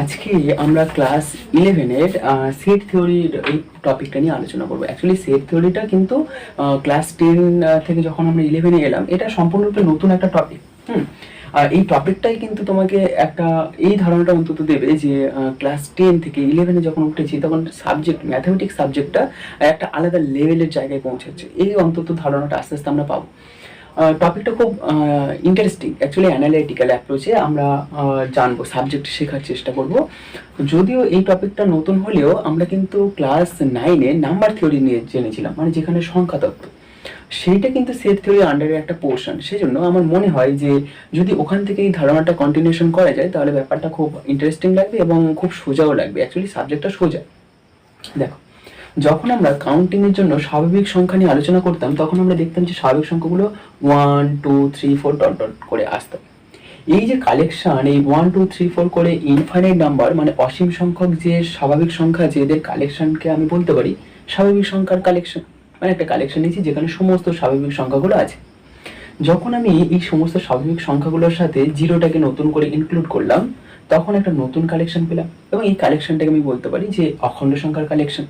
আজকে আমরা class 11-এর set থিওরির এই টপিকটা নিয়ে আলোচনা করবো। অ্যাকচুয়ালি সেট থিওরিটা কিন্তু ক্লাস 10 থেকে যখন আমরা 11-এ এলাম, এটা সম্পূর্ণরূপে নতুন একটা টপিক। আর এই টপিকটাই কিন্তু তোমাকে একটা এই ধারণাটা অন্তত দেবে যে ক্লাস 10 থেকে 11-এ যখন উঠেছি তখন সাবজেক্ট ম্যাথামেটিক্স সাবজেক্টটা একটা আলাদা লেভেলের জায়গায় পৌঁছাচ্ছে, এই অন্তত ধারণাটা আস্তে আস্তে আমরা পাবো। টপিকটা খুব ইন্টারেস্টিং। অ্যাকচুয়ালি অ্যানালাইটিক্যাল অ্যাপ্রোচে আমরা জানবো, সাবজেক্ট শেখার চেষ্টা করব। যদিও এই টপিকটা নতুন হলেও আমরা কিন্তু ক্লাস 9-এ নাম্বার থিওরি নিয়ে জেনেছিলাম, মানে যেখানে সংখ্যা তত্ত্ব, সেইটা কিন্তু সেট থিওরির আন্ডারে একটা পোর্শন। সেই জন্য আমার মনে হয় যে যদি ওখান থেকে এই ধারণাটা কন্টিনিউশন করা যায় তাহলে ব্যাপারটা খুব ইন্টারেস্টিং লাগবে এবং খুব সোজাও লাগবে। অ্যাকচুয়ালি সাবজেক্টটা সোজা। দেখো, যখন আমরা কাউন্টিং এর জন্য স্বাভাবিক সংখ্যা নিয়ে আলোচনা করতাম তখন আমরা দেখতাম যে স্বাভাবিক সংখ্যাগুলো 1 2 3 4 ডট ডট করে আসতো। এই যে কালেকশন, এই 1 2 3 4 করে ইনফাইনাইট নাম্বার, মানে অসীম সংখ্যক যে স্বাভাবিক সংখ্যা আছে, এদের কালেকশনকে আমি বলতে পারি স্বাভাবিক সংখ্যার কালেকশন। মানে একটা কালেকশন নিয়েছি যেখানে সমস্ত স্বাভাবিক সংখ্যাগুলো আছে। যখন আমি এই সমস্ত স্বাভাবিক সংখ্যাগুলোর সাথে জিরোটাকে নতুন করে ইনক্লুড করলাম তখন একটা নতুন কালেকশন পেলাম, এবং এই কালেকশনটাকে আমি বলতে পারি যে অখণ্ড সংখ্যার কালেকশন।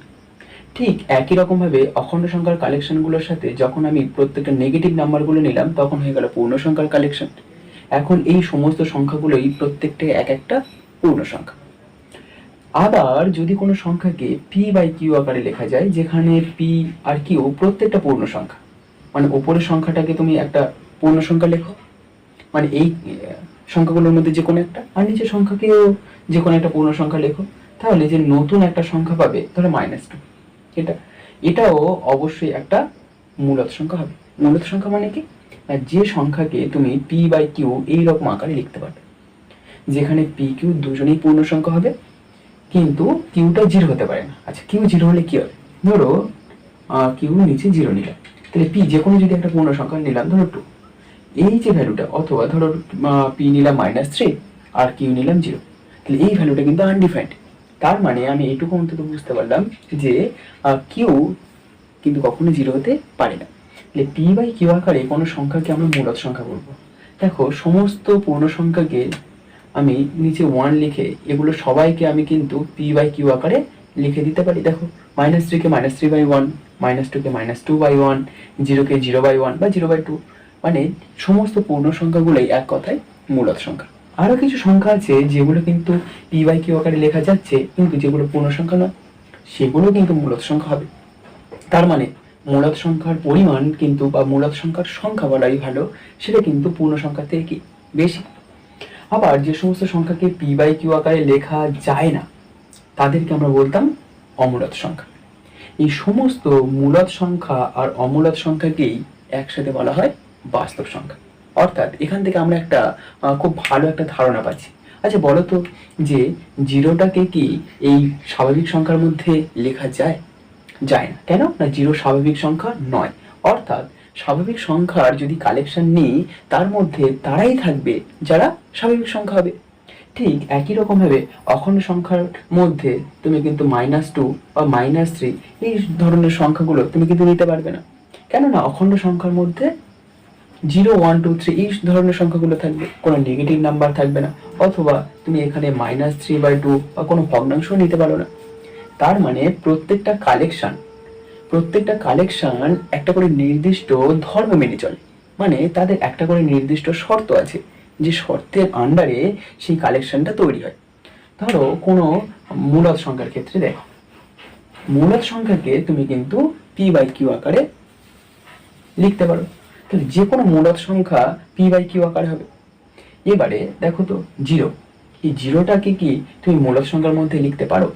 ঠিক একই রকমভাবে অখণ্ড সংখ্যার কালেকশনগুলোর সাথে যখন আমি প্রত্যেকটা নেগেটিভ নাম্বারগুলো নিলাম তখন হয়ে গেল পূর্ণ সংখ্যার কালেকশন। এখন এই সমস্ত সংখ্যাগুলোই প্রত্যেকটা এক একটা পূর্ণ সংখ্যা। আবার যদি কোনো সংখ্যাকে পি বাই কিউ আকারে লেখা যায়, যেখানে পি আর কিউ প্রত্যেকটা পূর্ণ সংখ্যা, মানে ওপরের সংখ্যাটাকে তুমি একটা পূর্ণ সংখ্যা লেখো, মানে এই সংখ্যাগুলোর মধ্যে যে কোনো একটা, আর নিচের সংখ্যাকেও যে কোনো একটা পূর্ণ সংখ্যা লেখো, তাহলে যে নতুন একটা সংখ্যা পাবে ধরো -2, এটাও অবশ্যই একটা মূলত সংখ্যা হবে। মূলত সংখ্যা মানে কি? যে সংখ্যাকে তুমি পি বাই কিউ এইরকম আকারে লিখতে পারবে, যেখানে পি কিউ দুজনেই পূর্ণ সংখ্যা হবে, কিন্তু কিউটা জিরো হতে পারে না। আচ্ছা, কিউ জিরো হলে কি হবে? ধরো কিউ নিচে জিরো নিলাম, তাহলে পি যে কোনো যদি একটা পূর্ণ সংখ্যা নিলাম, ধরো 2, এই যে ভ্যালুটা, অথবা ধরো পি নিলাম -3 আর কিউ নিলাম 0, তাহলে এই ভ্যালুটা কিন্তু আনডিফাইন্ড। তার মানে আমি এইটুকু অন্তত বুঝতে পারলাম যে কিউ কিন্তু কখনো 0 হতে পারে না। তাহলে পি বাই কিউ আকারে কোনো সংখ্যাকে আমরা মূলত সংখ্যা বলবো। দেখো, সমস্ত পূর্ণ সংখ্যাকে আমি নিচে 1 লিখে এগুলো সবাইকে আমি কিন্তু পি বাই কিউ আকারে লিখে দিতে পারি। দেখো, -3 কে -3/1, -2 কে -2/1, 0 কে 0/1 বা 0/2, মানে সমস্ত পূর্ণ সংখ্যাগুলোই এক কথায় মূলত সংখ্যা। আরো কিছু সংখ্যা আছে যেগুলো কিন্তু পি বাই কিউ আকারে লেখা যাচ্ছে, কিন্তু যেগুলো পূর্ণ সংখ্যা নয়, সেগুলো কিন্তু মূলত সংখ্যা হবে। তার মানে মূলত সংখ্যার পরিমাণ কিন্তু, বা মূলত সংখ্যার সংখ্যা বলাই ভালো, সেটা কিন্তু পূর্ণ সংখ্যার থেকে কি বেশি। আবার যে সমস্ত সংখ্যাকে পি বাই কিউ আকারে লেখা যায় না তাদেরকে আমরা বলতাম অমূলত সংখ্যা। এই সমস্ত মূলত সংখ্যা আর অমূলত সংখ্যাকেই একসাথে বলা হয় বাস্তব সংখ্যা। অর্থাৎ এখান থেকে আমরা একটা খুব ভালো একটা ধারণা পাচ্ছি। আচ্ছা বলো তো, যে জিরোটাকে কি এই স্বাভাবিক সংখ্যার মধ্যে লেখা যায়? যায় না। কেন না? জিরো স্বাভাবিক সংখ্যা নয়। অর্থাৎ স্বাভাবিক সংখ্যার যদি কালেকশন নিই তার মধ্যে তারাই থাকবে যারা স্বাভাবিক সংখ্যা হবে। ঠিক একই রকম ভাবে অখণ্ড সংখ্যার মধ্যে তুমি কিন্তু -2 বা -3 এই ধরনের সংখ্যাগুলো তুমি কিন্তু নিতে পারবে না। কেননা অখণ্ড সংখ্যার মধ্যে 0 1 2 3 এই ধরনের সংখ্যাগুলো থাকবে, কোনো নেগেটিভ নাম্বার থাকবে না, অথবা তুমি এখানে -3/2 বা কোনো ভগ্নাংশ নিতে পারো না। তার মানে প্রত্যেকটা কালেকশন একটা করে নির্দিষ্ট ধর্ম মেনে চলে, মানে তাদের একটা করে নির্দিষ্ট শর্ত আছে, যে শর্তের আন্ডারে সেই কালেকশনটা তৈরি হয়। ধরো কোনো মূলদ সংখ্যার ক্ষেত্রে দেখো, মূলদ সংখ্যাকে তুমি কিন্তু পি বাই কিউ আকারে লিখতে পারো, তাহলে যে কোনো মূলদ সংখ্যা পি বাই কিউ আকারে হবে। এবারে দেখো তো জিরো, এই জিরোটাকে কি তুমি মূলদ সংখ্যার মধ্যে লিখতে পারো?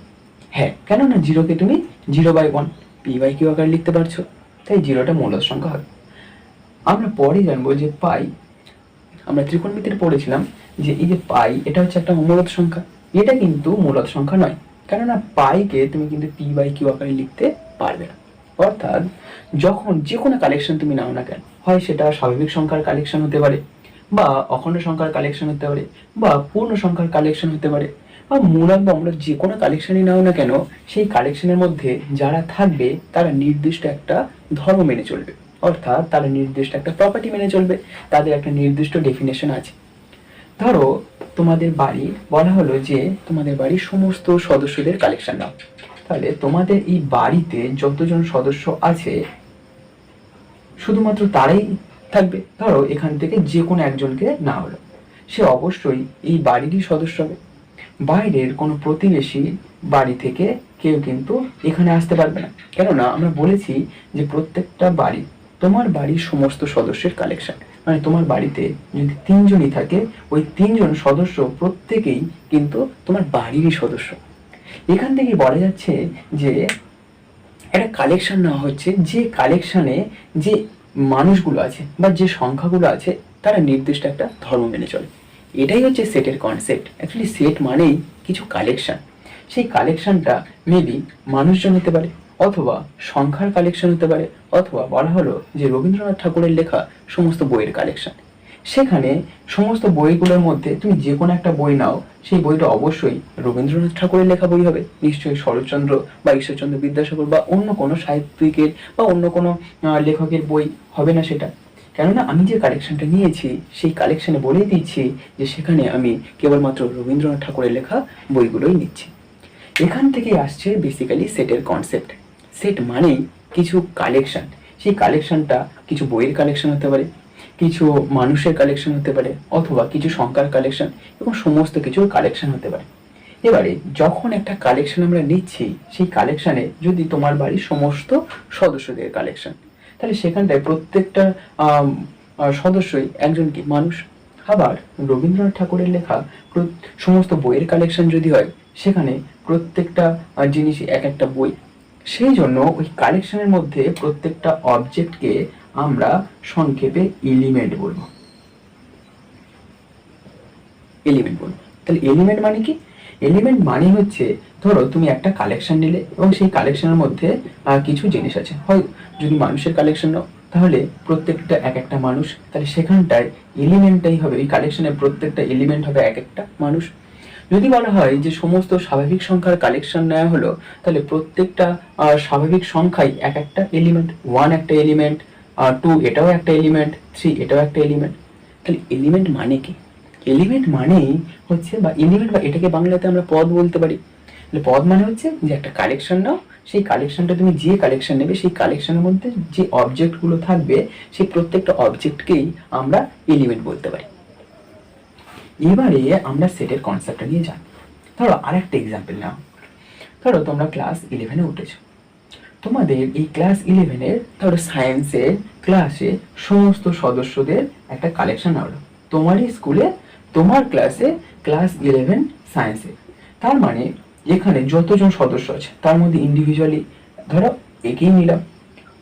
হ্যাঁ, কেননা জিরোকে তুমি 0/1 পি বাই কিউ আকারে লিখতে পারছো, তাই জিরোটা মূলদ সংখ্যা হবে। আমরা পরে জানবো যে পাই, আমরা ত্রিকোণমিতিতে পড়েছিলাম যে এই যে পাই, এটা হচ্ছে একটা অমূলদ সংখ্যা। এটা কিন্তু মূলদ সংখ্যা নয়, কেননা পাইকে তুমি কিন্তু পি বাই কিউ আকারে লিখতে পারবে না। অর্থাৎ যখন যে কোনো কালেকশন তুমি নাও না কেন, হয় সেটা স্বাভাবিক সংখ্যার কালেকশন হতে পারে, বা অখণ্ড সংখ্যার কালেকশন হতে পারে, বা পূর্ণ সংখ্যার কালেকশন হতে পারে, বা মূলদ বা অমূলদ যে কোনো কালেকশনই নাও না কেন, সেই কালেকশনের মধ্যে যারা থাকবে তারা নির্দিষ্ট একটা ধর্ম মেনে চলবে, অর্থাৎ তারা নির্দিষ্ট একটা প্রপার্টি মেনে চলবে, তাদের একটা নির্দিষ্ট ডেফিনেশন আছে। ধরো তোমাদের বাড়ি বলা হলো যে তোমাদের বাড়ির সমস্ত সদস্যদের কালেকশন নাও। তাহলে তোমাদের এই বাড়িতে যতজন সদস্য আছে শুধুমাত্র তারাই থাকবে। ধরো এখান থেকে যে কোনো একজনকে না হলো, সে অবশ্যই এই বাড়িরই সদস্য হবে। বাইরের কোনো প্রতিবেশী বাড়ি থেকে কেউ কিন্তু এখানে আসতে পারবে না, কেননা আমরা বলেছি যে প্রত্যেকটা বাড়ি তোমার বাড়ির সমস্ত সদস্যের কালেকশন। মানে তোমার বাড়িতে যদি 3 জনই থাকে, ওই 3 জন সদস্য প্রত্যেকেই কিন্তু তোমার বাড়িরই সদস্য। এখান থেকে বলা যাচ্ছে যে একটা কালেকশন নেওয়া হচ্ছে, যে কালেকশনে যে মানুষগুলো আছে বা যে সংখ্যাগুলো আছে তারা নির্দিষ্ট একটা ধর্ম মেনে চলে। এটাই হচ্ছে সেটের কনসেপ্ট। অ্যাকচুয়ালি সেট মানেই কিছু কালেকশন। সেই কালেকশনটা মেবি মানুষজন হতে পারে, অথবা সংখ্যার কালেকশন হতে পারে, অথবা বলা হলো যে রবীন্দ্রনাথ ঠাকুরের লেখা সমস্ত বইয়ের কালেকশন। সেখানে সমস্ত বইগুলোর মধ্যে তুমি যে কোনো একটা বই নাও, সেই বইটা অবশ্যই রবীন্দ্রনাথ ঠাকুরের লেখা বই হবে, নিশ্চয়ই শরৎচন্দ্র বা ঈশ্বরচন্দ্র বিদ্যাসাগর বা অন্য কোনো সাহিত্যিকের বা অন্য কোনো লেখকের বই হবে না সেটা। কেননা আমি যে কালেকশনটা নিয়েছি সেই কালেকশনে বলেই দিচ্ছি যে সেখানে আমি কেবলমাত্র রবীন্দ্রনাথ ঠাকুরের লেখা বইগুলোই নিচ্ছি। এখান থেকেই আসছে বেসিক্যালি সেটের কনসেপ্ট। সেট মানেই কিছু কালেকশন। সেই কালেকশনটা কিছু বইয়ের কালেকশন হতে পারে, কিছু মানুষের কালেকশন হতে পারে, অথবা কিছু সংখ্যার কালেকশন, এবং সমস্ত কিছুর কালেকশন হতে পারে। এবারে যখন একটা কালেকশন আমরা নিচ্ছি, সেই কালেকশনে যদি তোমার বাড়ির সমস্ত সদস্যদের কালেকশন, তাহলে সেখানটায় প্রত্যেকটা সদস্যই একজন কি মানুষ। আবার রবীন্দ্রনাথ ঠাকুরের লেখা সমস্ত বইয়ের কালেকশন যদি হয়, সেখানে প্রত্যেকটা জিনিসই এক একটা বই। সেই জন্য ওই কালেকশনের মধ্যে প্রত্যেকটা অবজেক্টকে আমরা সংক্ষেপে এলিমেন্ট বলবো। এলিমেন্ট বলবো। তাহলে এলিমেন্ট মানে কি? এলিমেন্ট মানে হচ্ছে, ধরো তুমি একটা কালেকশন নিলে এবং সেই কালেকশনের মধ্যে কিছু জিনিস আছে। হয় যদি মানুষের কালেকশন নাও, তাহলে প্রত্যেকটা এক একটা মানুষ, তাহলে সেখানটায় এলিমেন্টটাই হবে, এই কালেকশনের প্রত্যেকটা এলিমেন্ট হবে এক একটা মানুষ। যদি বলা হয় যে সমস্ত স্বাভাবিক সংখ্যার কালেকশন নেওয়া হলো, তাহলে প্রত্যেকটা স্বাভাবিক সংখ্যাই এক একটা এলিমেন্ট। 1 একটা এলিমেন্ট, 2 এটাও একটা এলিমেন্ট, 3 এটাও একটা এলিমেন্ট। তাহলে এলিমেন্ট মানে কি? এলিমেন্ট মানেই হচ্ছে, বা এলিমেন্ট বা এটাকে বাংলাতে আমরা পদ বলতে পারি। তাহলে পদ মানে হচ্ছে যে একটা কালেকশন নাও, সেই কালেকশনটা তুমি যে কালেকশন নেবে, সেই কালেকশনের মধ্যে যে অবজেক্টগুলো থাকবে, সেই প্রত্যেকটা অবজেক্টকেই আমরা এলিমেন্ট বলতে পারি। এবারে আমরা সেটের কনসেপ্টটা নিয়ে জানি। ধরো আরেকটা এক্সাম্পল নাও। ধরো তোমরা ক্লাস 11-এ উঠেছো। তোমাদের এই ক্লাস 11-এর ধরো সায়েন্সের ক্লাসে সমস্ত সদস্যদের একটা কালেকশন হলো। তোমারই স্কুলে তোমার ক্লাসে ক্লাস 11 সায়েন্সে। তার মানে এখানে যতজন সদস্য আছে তার মধ্যে ইন্ডিভিজুয়ালি ধরো একেই নিলাম,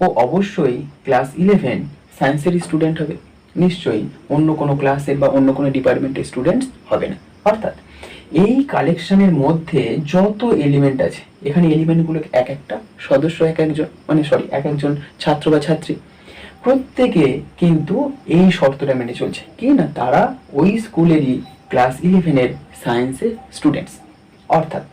ও অবশ্যই ক্লাস 11 সায়েন্সের স্টুডেন্ট হবে, নিশ্চয়ই অন্য কোনো ক্লাসের বা অন্য কোনো ডিপার্টমেন্টের স্টুডেন্টস হবে না। অর্থাৎ এই কালেকশনের মধ্যে যত এলিমেন্ট আছে, এখানে এলিমেন্টগুলো এক একটা সদস্য, এক একজন ছাত্র বা ছাত্রী, প্রত্যেকে কিন্তু এই শর্তটা মেনে চলছে কি না, তারা ওই স্কুলেরই ক্লাস 11-এর সায়েন্সের স্টুডেন্টস। অর্থাৎ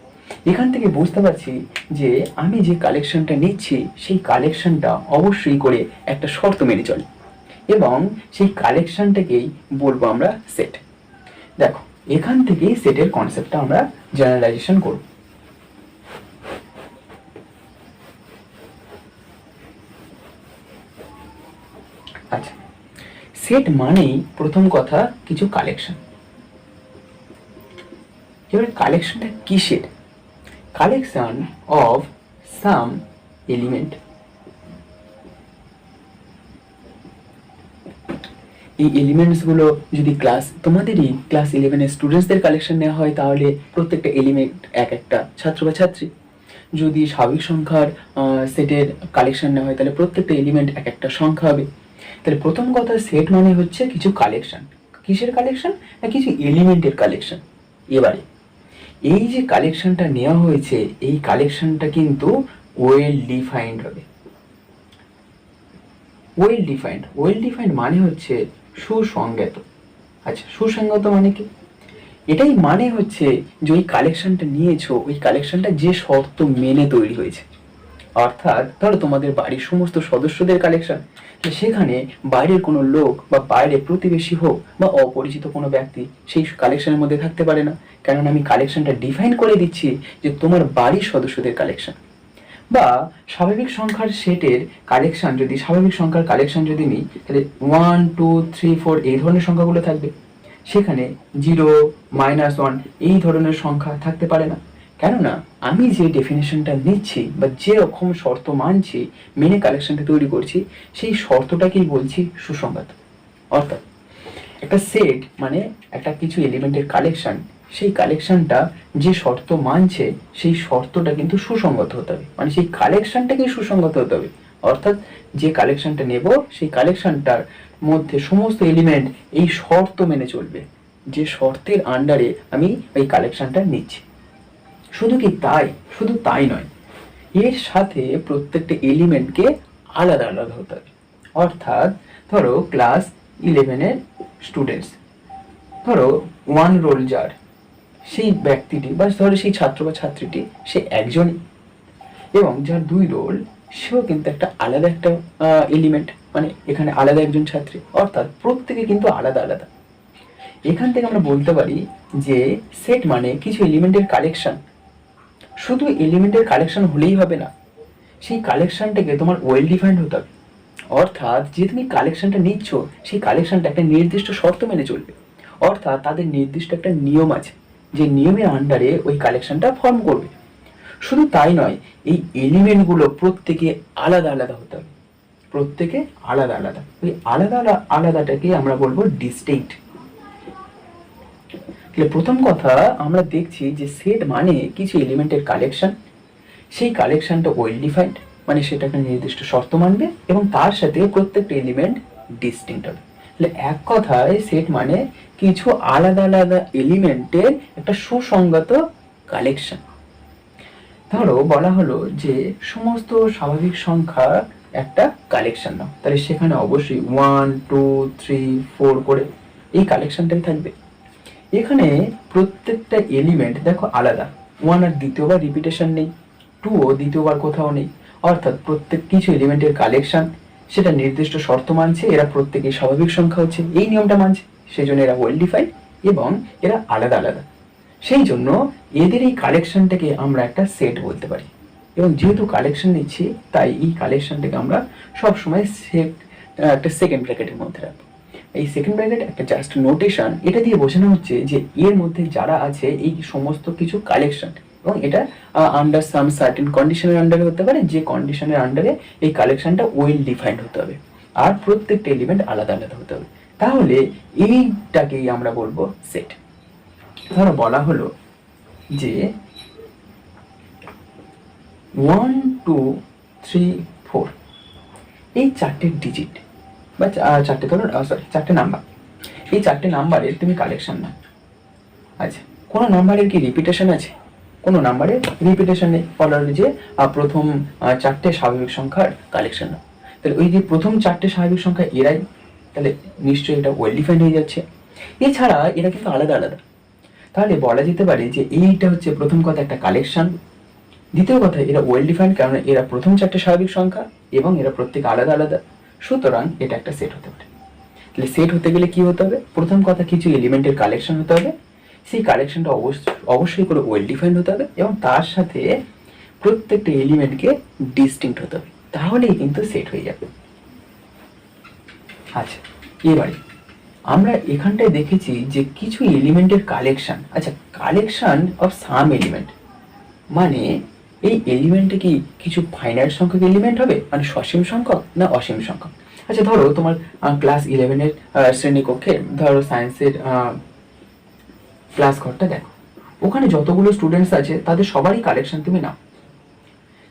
এখান থেকে বুঝতে পারছি যে আমি যে কালেকশনটা নিচ্ছি, সেই কালেকশনটা অবশ্যই করে একটা শর্ত মেনে চলে, এবং সেই কালেকশনটাকেই বলবো আমরা সেট। দেখো এখান থেকেই সেটের কনসেপ্টটা আমরা জেনারেলাইজেশন করব। আচ্ছা, সেট মানেই প্রথম কথা কিছু কালেকশন। এবারে কালেকশনটা কিসের? Collection of some element. এই এলিমেন্টসগুলো যদি তোমাদেরই ক্লাস 11-এর স্টুডেন্টসদের কালেকশন নেওয়া হয়, তাহলে প্রত্যেকটা এলিমেন্ট এক একটা ছাত্র বা ছাত্রী। যদি স্বাভাবিক সংখ্যার সেটের কালেকশন নেওয়া হয়, তাহলে প্রত্যেকটা এলিমেন্ট এক একটা সংখ্যা হবে। তাহলে প্রথম কথা, সেট মানে হচ্ছে কিছু কালেকশন। কিসের কালেকশন? না, কিছু এলিমেন্টের কালেকশন। এবারে এই যে কালেকশনটা নেওয়া হয়েছে, এই কালেকশনটা কিন্তু ওয়েল ডিফাইন্ড হবে। ওয়েল ডিফাইন্ড মানে হচ্ছে সুসংজ্ঞাত। আচ্ছা, সুসংজ্ঞাত মানে কি? এটাই মানে হচ্ছে যে ওই কালেকশনটা নিয়েছো, ওই কালেকশনটা যে শর্ত মেনে তৈরি হয়েছে। অর্থাৎ ধরো তোমাদের বাড়ির সমস্ত সদস্যদের কালেকশন, সেখানে বাইরের কোনো লোক বা বাইরে প্রতিবেশী হোক বা অপরিচিত কোনো ব্যক্তি সেই কালেকশনের মধ্যে থাকতে পারে না, কারণ আমি কালেকশনটা ডিফাইন করে দিচ্ছি যে তোমার বাড়ির সদস্যদের কালেকশন। বা স্বাভাবিক সংখ্যার সেটের কালেকশন, যদি স্বাভাবিক সংখ্যার কালেকশন যদি নিই, তাহলে 1 2 3 4 এই ধরনের সংখ্যাগুলো থাকবে, সেখানে 0 -1 এই ধরনের সংখ্যা থাকতে পারে না। কেননা আমি যে ডেফিনেশনটা নিচ্ছি বা যে রকম শর্ত মানছি, মেনে কালেকশনটা তৈরি করছি, সেই শর্তটাকেই বলছি সুসংগত। অর্থাৎ একটা সেট মানে একটা কিছু এলিমেন্টের কালেকশন, সেই কালেকশনটা যে শর্ত মানছে সেই শর্তটা কিন্তু সুসংগত হতে হবে, মানে সেই কালেকশনটাকেই সুসংগত হতে হবে। অর্থাৎ যে কালেকশনটা নেব সেই কালেকশনটার মধ্যে সমস্ত এলিমেন্ট এই শর্ত মেনে চলবে, যে শর্তের আন্ডারে আমি এই কালেকশনটা নিচ্ছি। শুধু তাই নয়, এর সাথে প্রত্যেকটা এলিমেন্টকে আলাদা আলাদা হতে হবে। অর্থাৎ ধরো ক্লাস 11-এর স্টুডেন্টস, ধরো 1 রোল যার, সেই ব্যক্তিটি বা ধরো সেই ছাত্র বা ছাত্রীটি সে একজনই, এবং যার 2 রোল সেও কিন্তু একটা আলাদা একটা এলিমেন্ট, মানে এখানে আলাদা একজন ছাত্রী, অর্থাৎ প্রত্যেকে কিন্তু আলাদা আলাদা। এখান থেকে আমরা বলতে পারি যে সেট মানে কিছু এলিমেন্টের কালেকশন। শুধু এলিমেন্টের কালেকশন হলেই হবে না, সেই কালেকশনটাকে তোমার ওয়েল ডিফাইন্ড হতে হবে। অর্থাৎ যে তুমি কালেকশনটা নিচ্ছ সেই কালেকশনটা একটা নির্দিষ্ট শর্ত মেনে চলবে, অর্থাৎ তাদের নির্দিষ্ট একটা নিয়ম আছে, যে নিয়মের আন্ডারে ওই কালেকশনটা ফর্ম করবে। শুধু তাই নয়, এই এলিমেন্টগুলো প্রত্যেকে আলাদা আলাদা হতে হবে, প্রত্যেকে আলাদা আলাদা। ওই আলাদা আলাদাটাকে আমরা বলবো ডিস্টিংক্ট। প্রথম কথা আমরা দেখছি যে সেট মানে কিছু এলিমেন্টের কালেকশন, সেই কালেকশনটা ওয়েল ডিফাইন্ড, মানে সেটা একটা নির্দিষ্ট শর্ত মানবে এবং তার সাথে প্রত্যেকটা এলিমেন্ট ডিস্টিংক্ট হবে। তাহলে এক কথায় সেট মানে কিছু আলাদা আলাদা এলিমেন্টের একটা সুসংগত কালেকশন। ধরো বলা হলো যে সমস্ত স্বাভাবিক সংখ্যা একটা কালেকশন নাও, তাহলে সেখানে অবশ্যই 1 2 3 4 করে এই কালেকশনটাই থাকবে। এখানে প্রত্যেকটা এলিমেন্ট দেখো আলাদা, 1 আর দ্বিতীয়বার রিপিটেশন নেই, 2 ও দ্বিতীয়বার কোথাও নেই, অর্থাৎ প্রত্যেক কিছু এলিমেন্টের কালেকশন, সেটা নির্দিষ্ট শর্ত মানছে, এরা প্রত্যেকে স্বাভাবিক সংখ্যা হচ্ছে, এই নিয়মটা মানছে, সেই জন্য এরা ওয়েল ডিফাইন্ড এবং এরা আলাদা আলাদা। সেই জন্য এদের এই কালেকশনটাকে আমরা একটা সেট বলতে পারি, এবং যেহেতু কালেকশন নিচ্ছি তাই এই কালেকশনটাকে আমরা সবসময় সেট একটা সেকেন্ড ব্র্যাকেটের মধ্যে রাখবো। এই সেকেন্ড ব্র্যাকেট একটা জাস্ট নোটেশন, এটা দিয়ে বোঝানো হচ্ছে যে এর মধ্যে যারা আছে এই সমস্ত কিছু কালেকশন, এবং এটা আন্ডার সাম সার্টেন কন্ডিশনের আন্ডারে হতে পারে, যে কন্ডিশনের আন্ডারে এই কালেকশনটা ওয়েল ডিফাইন্ড হতে হবে আর প্রত্যেকটা এলিমেন্ট আলাদা আলাদা হতে হবে। তাহলে এইটাকেই আমরা বলবো সেট। ধরো বলা হলো যে 1 2 3 4 এই 4টে ডিজিট বা 4টে ধরুন সরি 4টে নাম্বার, এই 4টে নাম্বারের তুমি কালেকশন নাও। আচ্ছা, কোনো নাম্বারের কি রিপিটেশন আছে? কোনো নাম্বারের রিপিটেশন নেই। বলার যে প্রথম 4টে স্বাভাবিক সংখ্যার কালেকশন নাও, তাহলে ওই যে প্রথম 4টে স্বাভাবিক সংখ্যা এরাই, তাহলে নিশ্চয়ই এটা ওয়েল ডিফাইন্ড হয়ে যাচ্ছে। এছাড়া এরা কিন্তু আলাদা আলাদা, তাহলে বলা যেতে পারে যে এইটা হচ্ছে প্রথম কথা একটা কালেকশন, দ্বিতীয় কথা এরা ওয়েল ডিফাইন্ড কারণ এরা প্রথম 4টে স্বাভাবিক সংখ্যা এবং এরা প্রত্যেক আলাদা আলাদা, সুতরাং এটা একটা সেট হতে পারে। তাহলে সেট হতে গেলে কি হতে হবে? প্রথম কথা কিছু এলিমেন্টের কালেকশন হতে হবে, সেই কালেকশনটা অবশ্যই করে ওয়েল ডিফাইন্ড হতে হবে এবং তার সাথে প্রত্যেকটা এলিমেন্টকে ডিস্টিংক্ট হতে হবে, তাহলেই কিন্তু সেট হয়ে যাবে। আচ্ছা, এবারে আমরা এখানটায় দেখেছি যে কিছু এলিমেন্টের কালেকশন। আচ্ছা, কালেকশন অফ সাম এলিমেন্ট মানে এই এলিমেন্টে কি কিছু ফাইনাইট সংখ্যক এলিমেন্ট হবে, মানে সসীম সংখ্যক না অসীম সংখ্যক? আচ্ছা, ধরো তোমার ক্লাস 11-এর শ্রেণীকক্ষে ধরো সায়েন্সের ক্লাস ঘরটা দেখো, ওখানে যতগুলো স্টুডেন্টস আছে তাদের সবারই কালেকশন তুমি নাও,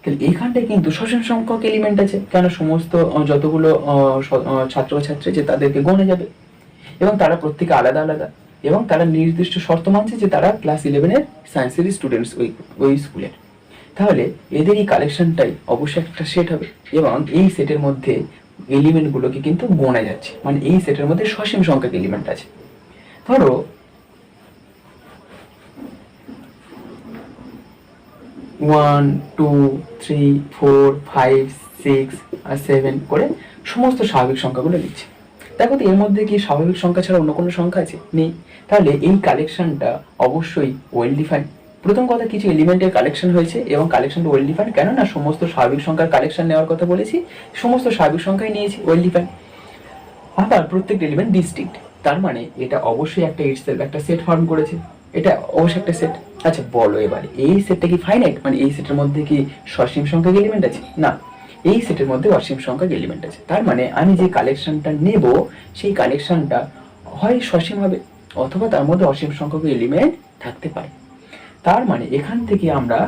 তাহলে এইখানটায় কিন্তু সসীম সংখ্যক এলিমেন্ট আছে, কেন সমস্ত যতগুলো ছাত্র ছাত্রী আছে তাদেরকে গণে যাবে এবং তারা প্রত্যেকে আলাদা আলাদা এবং তারা নির্দিষ্ট শর্ত মানছে যে তারা ক্লাস 11-এর সায়েন্সের স্টুডেন্টস ওই স্কুলের। তাহলে এদের এই কালেকশনটাই অবশ্যই একটা সেট হবে এবং এই সেটের মধ্যে এলিমেন্টগুলোকে কিন্তু গোনা যাচ্ছে, মানে এই সেটের মধ্যে সসীম সংখ্যক এলিমেন্ট আছে। ধরো 1 2 3 4 5 6 আর 7 করে সমস্ত স্বাভাবিক সংখ্যাগুলো লিখছি। দেখো তো এর মধ্যে কি স্বাভাবিক সংখ্যা ছাড়া অন্য কোনো সংখ্যা আছে? নেই। তাহলে এই কালেকশনটা অবশ্যই ওয়েল ডিফাইন্ড। প্রথম কথা, কিছু এলিমেন্টের কালেকশন হয়েছে এবং কালেকশনটা ওয়েল ডিফাইন্ড। কেন না সমস্ত স্বাভাবিক সংখ্যার কালেকশন নেওয়ার কথা বলেছি, সমস্ত স্বাভাবিক সংখ্যাই নিয়েছি, ওয়েল ডিফাইন্ড। আবার প্রত্যেকটা এলিমেন্ট ডিস্টিংক্ট, তার মানে এটা অবশ্যই একটা ইটসেলফ একটা সেট ফর্ম করেছে, এটা অবশ্যই একটা সেট। আচ্ছা বলো এবার এই সেটটা কি ফাইনাইট, মানে এই সেটের মধ্যে কি সসীম সংখ্যক এলিমেন্ট আছে? না, এই সেটের মধ্যে অসীম সংখ্যক এলিমেন্ট আছে। তার মানে আমি যে কালেকশনটা নেব সেই কালেকশনটা হয় সসীম হবে অথবা তার মধ্যে অসীম সংখ্যক এলিমেন্ট থাকতে পারে। তার মানে এখান থেকে আমরা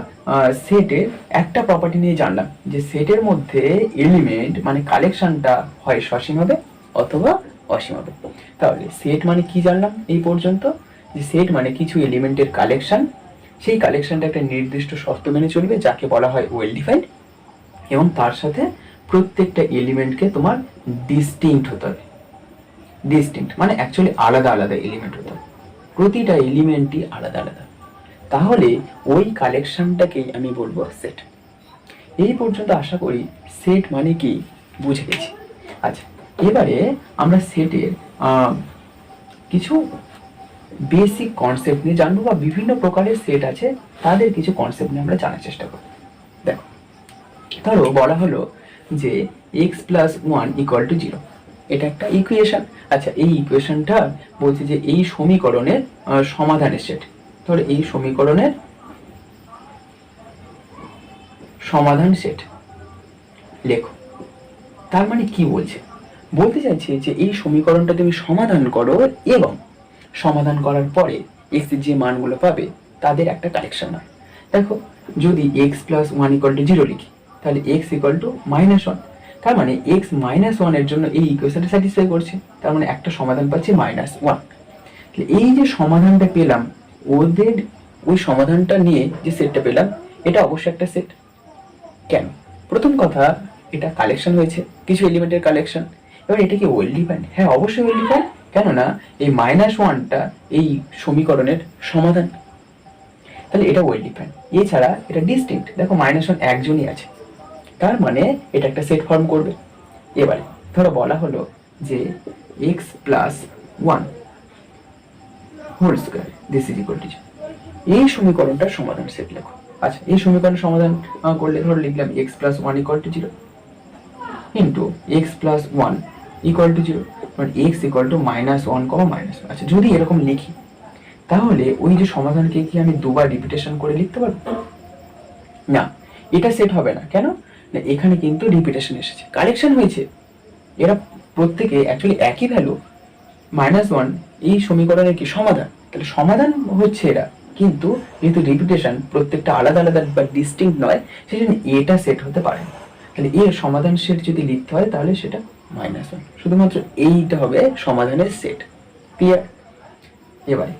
সেটের একটা প্রপার্টি নিয়ে জানলাম যে সেটের মধ্যে এলিমেন্ট মানে কালেকশনটা হয় সসীম হবে অথবা অসীম হবে। তাহলে সেট মানে কি জানলাম এই পর্যন্ত? যে সেট মানে কিছু এলিমেন্টের কালেকশন, সেই কালেকশনটা একটা নির্দিষ্ট শর্ত মেনে চলবে যাকে বলা হয় ওয়েল ডিফাইন্ড, এবং তার সাথে প্রত্যেকটা এলিমেন্টকে তোমার ডিস্টিংক্ট হতে হবে। ডিস্টিংক্ট মানে অ্যাকচুয়ালি আলাদা আলাদা এলিমেন্ট হতে হবে, প্রতিটা এলিমেন্টই আলাদা আলাদা। তাহলে ওই কালেকশনটাকেই আমি বলবো সেট। এই পর্যন্ত আশা করি সেট মানে কি বুঝে গেছি। আচ্ছা এবারে আমরা সেটের কিছু বেসিক কনসেপ্ট নিয়ে জানবো, বা বিভিন্ন প্রকারের সেট আছে তাদের কিছু কনসেপ্ট নিয়ে আমরা জানার চেষ্টা করব। দেখো ধরো বলা হলো যে x প্লাস 1 ইকুয়াল টু 0, এটা একটা ইকুয়েশন। আচ্ছা এই ইকুয়েশনটা বলছে যে এই সমীকরণের সমাধানের সেট। ধরো এই সমীকরণের সমাধান সেট লেখো। তার মানে কি বলছে? বলতে চাইছে যে এই সমীকরণটা তুমি সমাধান করো এবং সমাধান করার পরে x এর যে মানগুলো পাবে তাদের একটা কালেকশন হয়। দেখো যদি x প্লাস 1 ইকুয়াল টু 0 লিখি তাহলে x ইকুয়াল টু -1, তার মানে x -1 এর জন্য এই ইকুয়েশনটা স্যাটিসফাই করছে, তার মানে একটা সমাধান পাচ্ছি -1। এই যে সমাধানটা পেলাম, ওদের ওই সমাধানটা নিয়ে যে সেটটা পেলাম এটা অবশ্যই একটা সেট। কেন? প্রথম কথা, এটা কালেকশন হয়েছে কিছু এলিমেন্টের কালেকশন। এবার এটা কি ওয়েল ডিফাইন্ড? হ্যাঁ অবশ্যই ওয়েল ডিফাইন্ড, কেননা এই -1টা এই সমীকরণের সমাধান, তাহলে এটা ওয়েল ডিফাইন্ড। এছাড়া এটা ডিস্টিংক্ট, দেখো -1 একজনই আছে, তার মানে এটা একটা সেট ফর্ম করবে। এবারে ধরো বলা হলো যে x plus 1 whole square this is equal to 0, এই সমীকরণটার সমাধান সেট লেখো। আচ্ছা এই সমীকরণের সমাধান করলে ধরো লিখলাম x plus 1 equal to 0 into x plus 1 equal to 0, মানে x ইকুয়াল টু -1, আচ্ছা যদি এরকম লিখি তাহলে ওই যে সমাধানকে কি আমি দুবার রিপিটেশন করে লিখতে পারবো? না, এটা সেট হবে না। কেন না এখানে কিন্তু রিপিটেশন এসেছে, কালেকশন হয়েছে, এরা প্রত্যেকে অ্যাকচুয়ালি একই ভ্যালু। -1 এই সমীকরণের কি সমাধান, তাহলে সমাধান হচ্ছে এরা, কিন্তু যেহেতু রিপিটেশন প্রত্যেকটা আলাদা আলাদা বা ডিস্টিংক্ট নয়, সেজন্য এটা সেট হতে পারে না। তাহলে এর সমাধান সেট যদি লিখতে হয় তাহলে সেটা -1, শুধুমাত্র এইটা হবে সমাধানের সেট। ক্লিয়ার? এবারে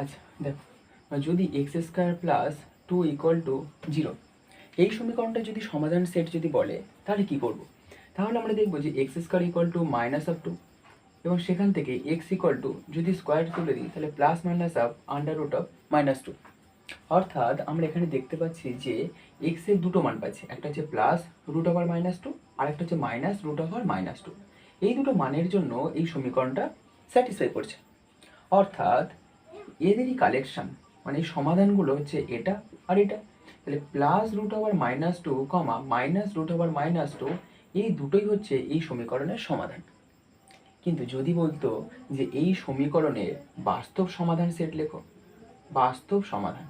আচ্ছা দেখো যদি x² প্লাস 2 ইকুয়াল টু 0, এই সমীকরণটা যদি সমাধান সেট যদি বলে তাহলে কি করব? তাহলে আমরা দেখব যে x² ইকুয়াল টু -2, এবং সেখান থেকে x ইকুয়াল টু যদি স্কোয়ার তুলে দিই তাহলে প্লাস মাইনাস অফ √2, অর্থাৎ আমরা এখানে দেখতে পাচ্ছি যে x এর দুটো মান পাচ্ছি, একটা হচ্ছে প্লাস √2 আর একটা হচ্ছে -√2। এই দুটো মানের জন্য এই সমীকরণটা স্যাটিসফাই করছে, অর্থাৎ এদেরই কালেকশন, মানে এই সমাধানগুলো হচ্ছে এটা আর এটা। তাহলে প্লাস √2 কমা -√2 এই দুটোই হচ্ছে এই সমীকরণের সমাধান। কিন্তু যদি বলতো যে এই সমীকরণের বাস্তব সমাধান সেট লেখো, বাস্তব সমাধান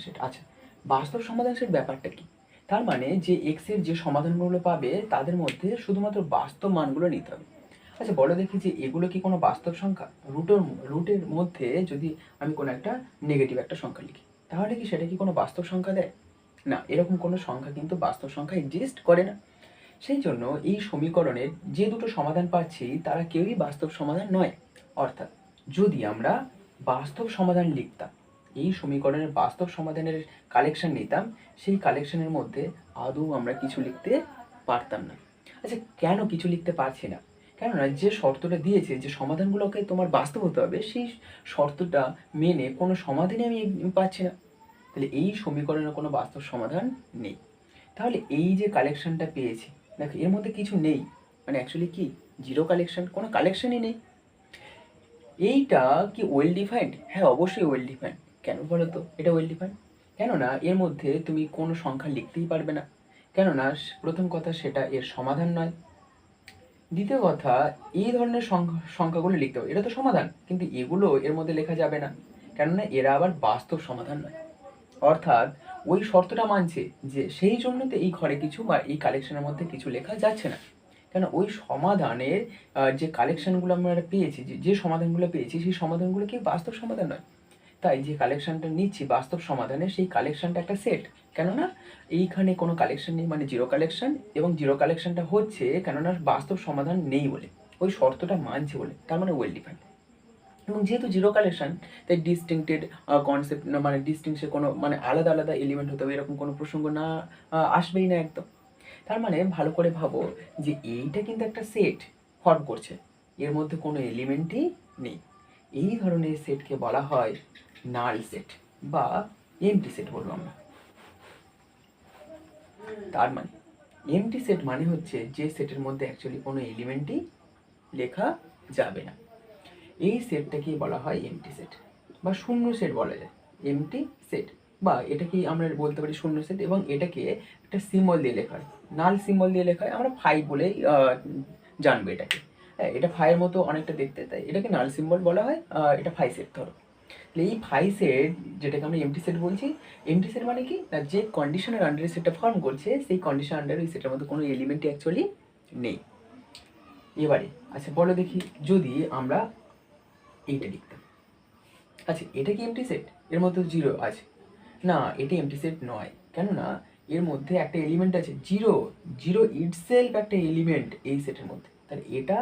সেট। আচ্ছা বাস্তব সমাধান সেট ব্যাপারটা কি? তার মানে যে এক্স এর যে সমাধানগুলো পাবে তাদের মধ্যে শুধুমাত্র বাস্তব মানগুলো নিতে হবে। আচ্ছা বলো দেখি যে এগুলো কি কোনো বাস্তব সংখ্যা? রুটের মধ্যে যদি আমি কোনো একটা নেগেটিভ একটা সংখ্যা লিখি তাহলে কি সেটা কি কোনো বাস্তব সংখ্যা দেয়? না, এরকম কোনো সংখ্যা কিন্তু বাস্তব সংখ্যা এক্সিস্ট করে না। সেই জন্য এই সমীকরণের যে দুটো সমাধান পাচ্ছি তারা কেউই বাস্তব সমাধান নয়। অর্থাৎ যদি আমরা বাস্তব সমাধান লিখতাম, এই সমীকরণের বাস্তব সমাধানের কালেকশন নিতাম, সেই কালেকশনের মধ্যে আদৌ আমরা কিছু লিখতে পারতাম না। আচ্ছা কেন কিছু লিখতে পারছি না? কেননা যে শর্তটা দিয়েছে যে সমাধানগুলোকে তোমার বাস্তব হতে হবে, সেই শর্তটা মেনে কোনো সমাধানই আমি পাচ্ছি না। তাহলে এই সমীকরণের কোনো বাস্তব সমাধান নেই। তাহলে এই যে কালেকশনটা পেয়েছি, দেখো এর মধ্যে কিছু নেই, মানে অ্যাকচুয়ালি কি জিরো কালেকশন, কোনো কালেকশনই নেই। এইটা কি ওয়েল ডিফাইন্ড? হ্যাঁ, অবশ্যই ওয়েল ডিফাইন্ড। কেন বলো তো এটা ওয়েল ডিফাইন্ড? কেননা এর মধ্যে তুমি কোনো সংখ্যা লিখতেই পারবে না, কেননা প্রথম কথা সেটা এর সমাধান নয়। দ্বিতীয় কথা, এই ধরনের সংখ্যাগুলো লিখতে হবে, এটা তো সমাধান, কিন্তু এগুলো এর মধ্যে লেখা যাবে না, কেননা এরা আবার বাস্তব সমাধান নয়। অর্থাৎ ওই শর্তটা মানছে যে সেই জন্য তো এই ঘরে কিছু বা এই কালেকশনের মধ্যে কিছু লেখা যাচ্ছে না, কেন ওই সমাধানের যে কালেকশনগুলো আমরা পেয়েছি, যে সমাধানগুলো পেয়েছি সেই সমাধানগুলো কি বাস্তব সমাধান নয়। তাই যে কালেকশনটা নিচ্ছি বাস্তব সমাধানে, সেই কালেকশনটা একটা সেট, কেননা এইখানে কোনো কালেকশন নেই, মানে জিরো কালেকশন, এবং জিরো কালেকশনটা হচ্ছে কেননা বাস্তব সমাধান নেই বলে, ওই শর্তটা মানছে বলে, তার মানে ওয়েল ডিফাইন্ড। এবং যেহেতু জিরো কালেকশন, তাই ডিস্টিংক্টেড কনসেপ্ট, মানে ডিস্টিংশে কোনো মানে আলাদা আলাদা এলিমেন্ট হতে হবে এরকম কোনো প্রসঙ্গ না আসবেই না একদম। তার মানে ভালো করে ভাবো যে এইটা কিন্তু একটা সেট ফর্ম করছে, এর মধ্যে কোনো এলিমেন্টই নেই। এই ধরনের সেটকে বলা হয় নাল সেট বা এমটি সেট বলবো আমরা। তার মানে এমটি সেট মানে হচ্ছে যে সেটের মধ্যে অ্যাকচুয়ালি কোনো এলিমেন্টই লেখা যাবে না, এই সেটটাকেই বলা হয় এমটি সেট বা শূন্য সেট বলা যায়, এমটি সেট, বা এটাকেই আমরা বলতে পারি শূন্য সেট। এবং এটাকে একটা সিম্বল দিয়ে লেখা হয়, নাল সিম্বল দিয়ে লেখা হয়, আমরা ফাই বলেই জানবো এটাকে। হ্যাঁ, এটা ফাইয়ের মতো অনেকটা দেখতে, তাই এটাকে নাল সিম্বল বলা হয়। এটা ফাই সেট ধরো। তাহলে এই ফাই সেট যেটাকে আমরা এমটি সেট বলছি, এমটি সেট মানে কি না, যে কন্ডিশনের আন্ডারে সেটটা ফর্ম করছে সেই কন্ডিশন আন্ডারে ওই সেটের মধ্যে কোনো এলিমেন্টই অ্যাকচুয়ালি নেই। এবারে আচ্ছা বলো দেখি, যদি আমরা এইটা লিখতাম, আচ্ছা এটা কি এমটি সেট? এর মধ্যে জিরো আছে না, এটা এমটি সেট নয়, কেননা এর মধ্যে একটা এলিমেন্ট আছে জিরো, জিরো ইটসেলফ একটা এলিমেন্ট এই সেটের মধ্যে, তাহলে এটা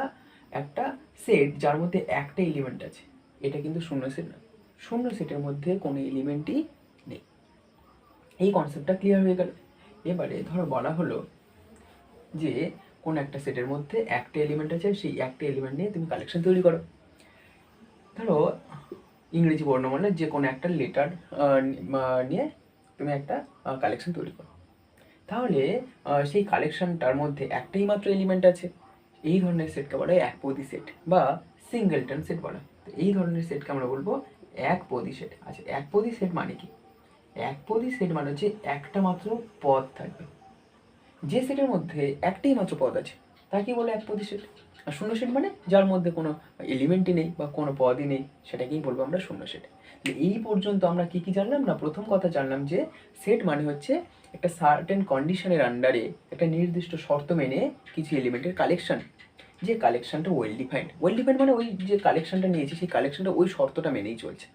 একটা সেট যার মধ্যে একটা এলিমেন্ট আছে, এটা কিন্তু শূন্য সেট নয়, শূন্য সেটের মধ্যে কোনো এলিমেন্টই নেই। এই কনসেপ্টটা ক্লিয়ার হয়ে গেল। এবারে ধরো বলা হলো যে কোন একটা সেটের মধ্যে একটা এলিমেন্ট আছে, সেই একটা এলিমেন্ট নিয়ে তুমি কালেকশন তৈরি করো। ধরো ইংরেজি বর্ণমালার যে কোনো একটা লেটার নিয়ে তুমি একটা কালেকশন তৈরি করো, তাহলে সেই কালেকশনটার মধ্যে একটাই মাত্র এলিমেন্ট আছে, এই ধরনের সেটকে বলা হয় একপদী সেট বা সিঙ্গেলটন সেট বলা হয়। তো এই ধরনের সেটকে আমরা বলবো একপদী সেট। আচ্ছা একপদী সেট মানে কি? একপদী সেট মানে হচ্ছে একটা মাত্র পদ থাকবে, যে সেটের মধ্যে একটাই মাত্র পদ আছে তাকেই বলে একপদী সেট। আর শূন্য সেট মানে যার মধ্যে কোনো এলিমেন্টই নেই বা কোনো পদই নেই, সেটাকেই বলবো আমরা শূন্য সেট। এই পর্যন্ত আমরা কি কি জানলাম না, প্রথম কথা জানলাম যে সেট মানে হচ্ছে একটা সার্টেন কন্ডিশনের আন্ডারে একটা নির্দিষ্ট শর্ত মেনে কিছু এলিমেন্টের কালেকশন, যে কালেকশনটা ওয়েল ডিফাইন্ড। ওয়েল ডিফাইন্ড মানে ওই যে কালেকশনটা নিয়েছি সেই কালেকশনটা ওই শর্তটা মেনেই চলছে,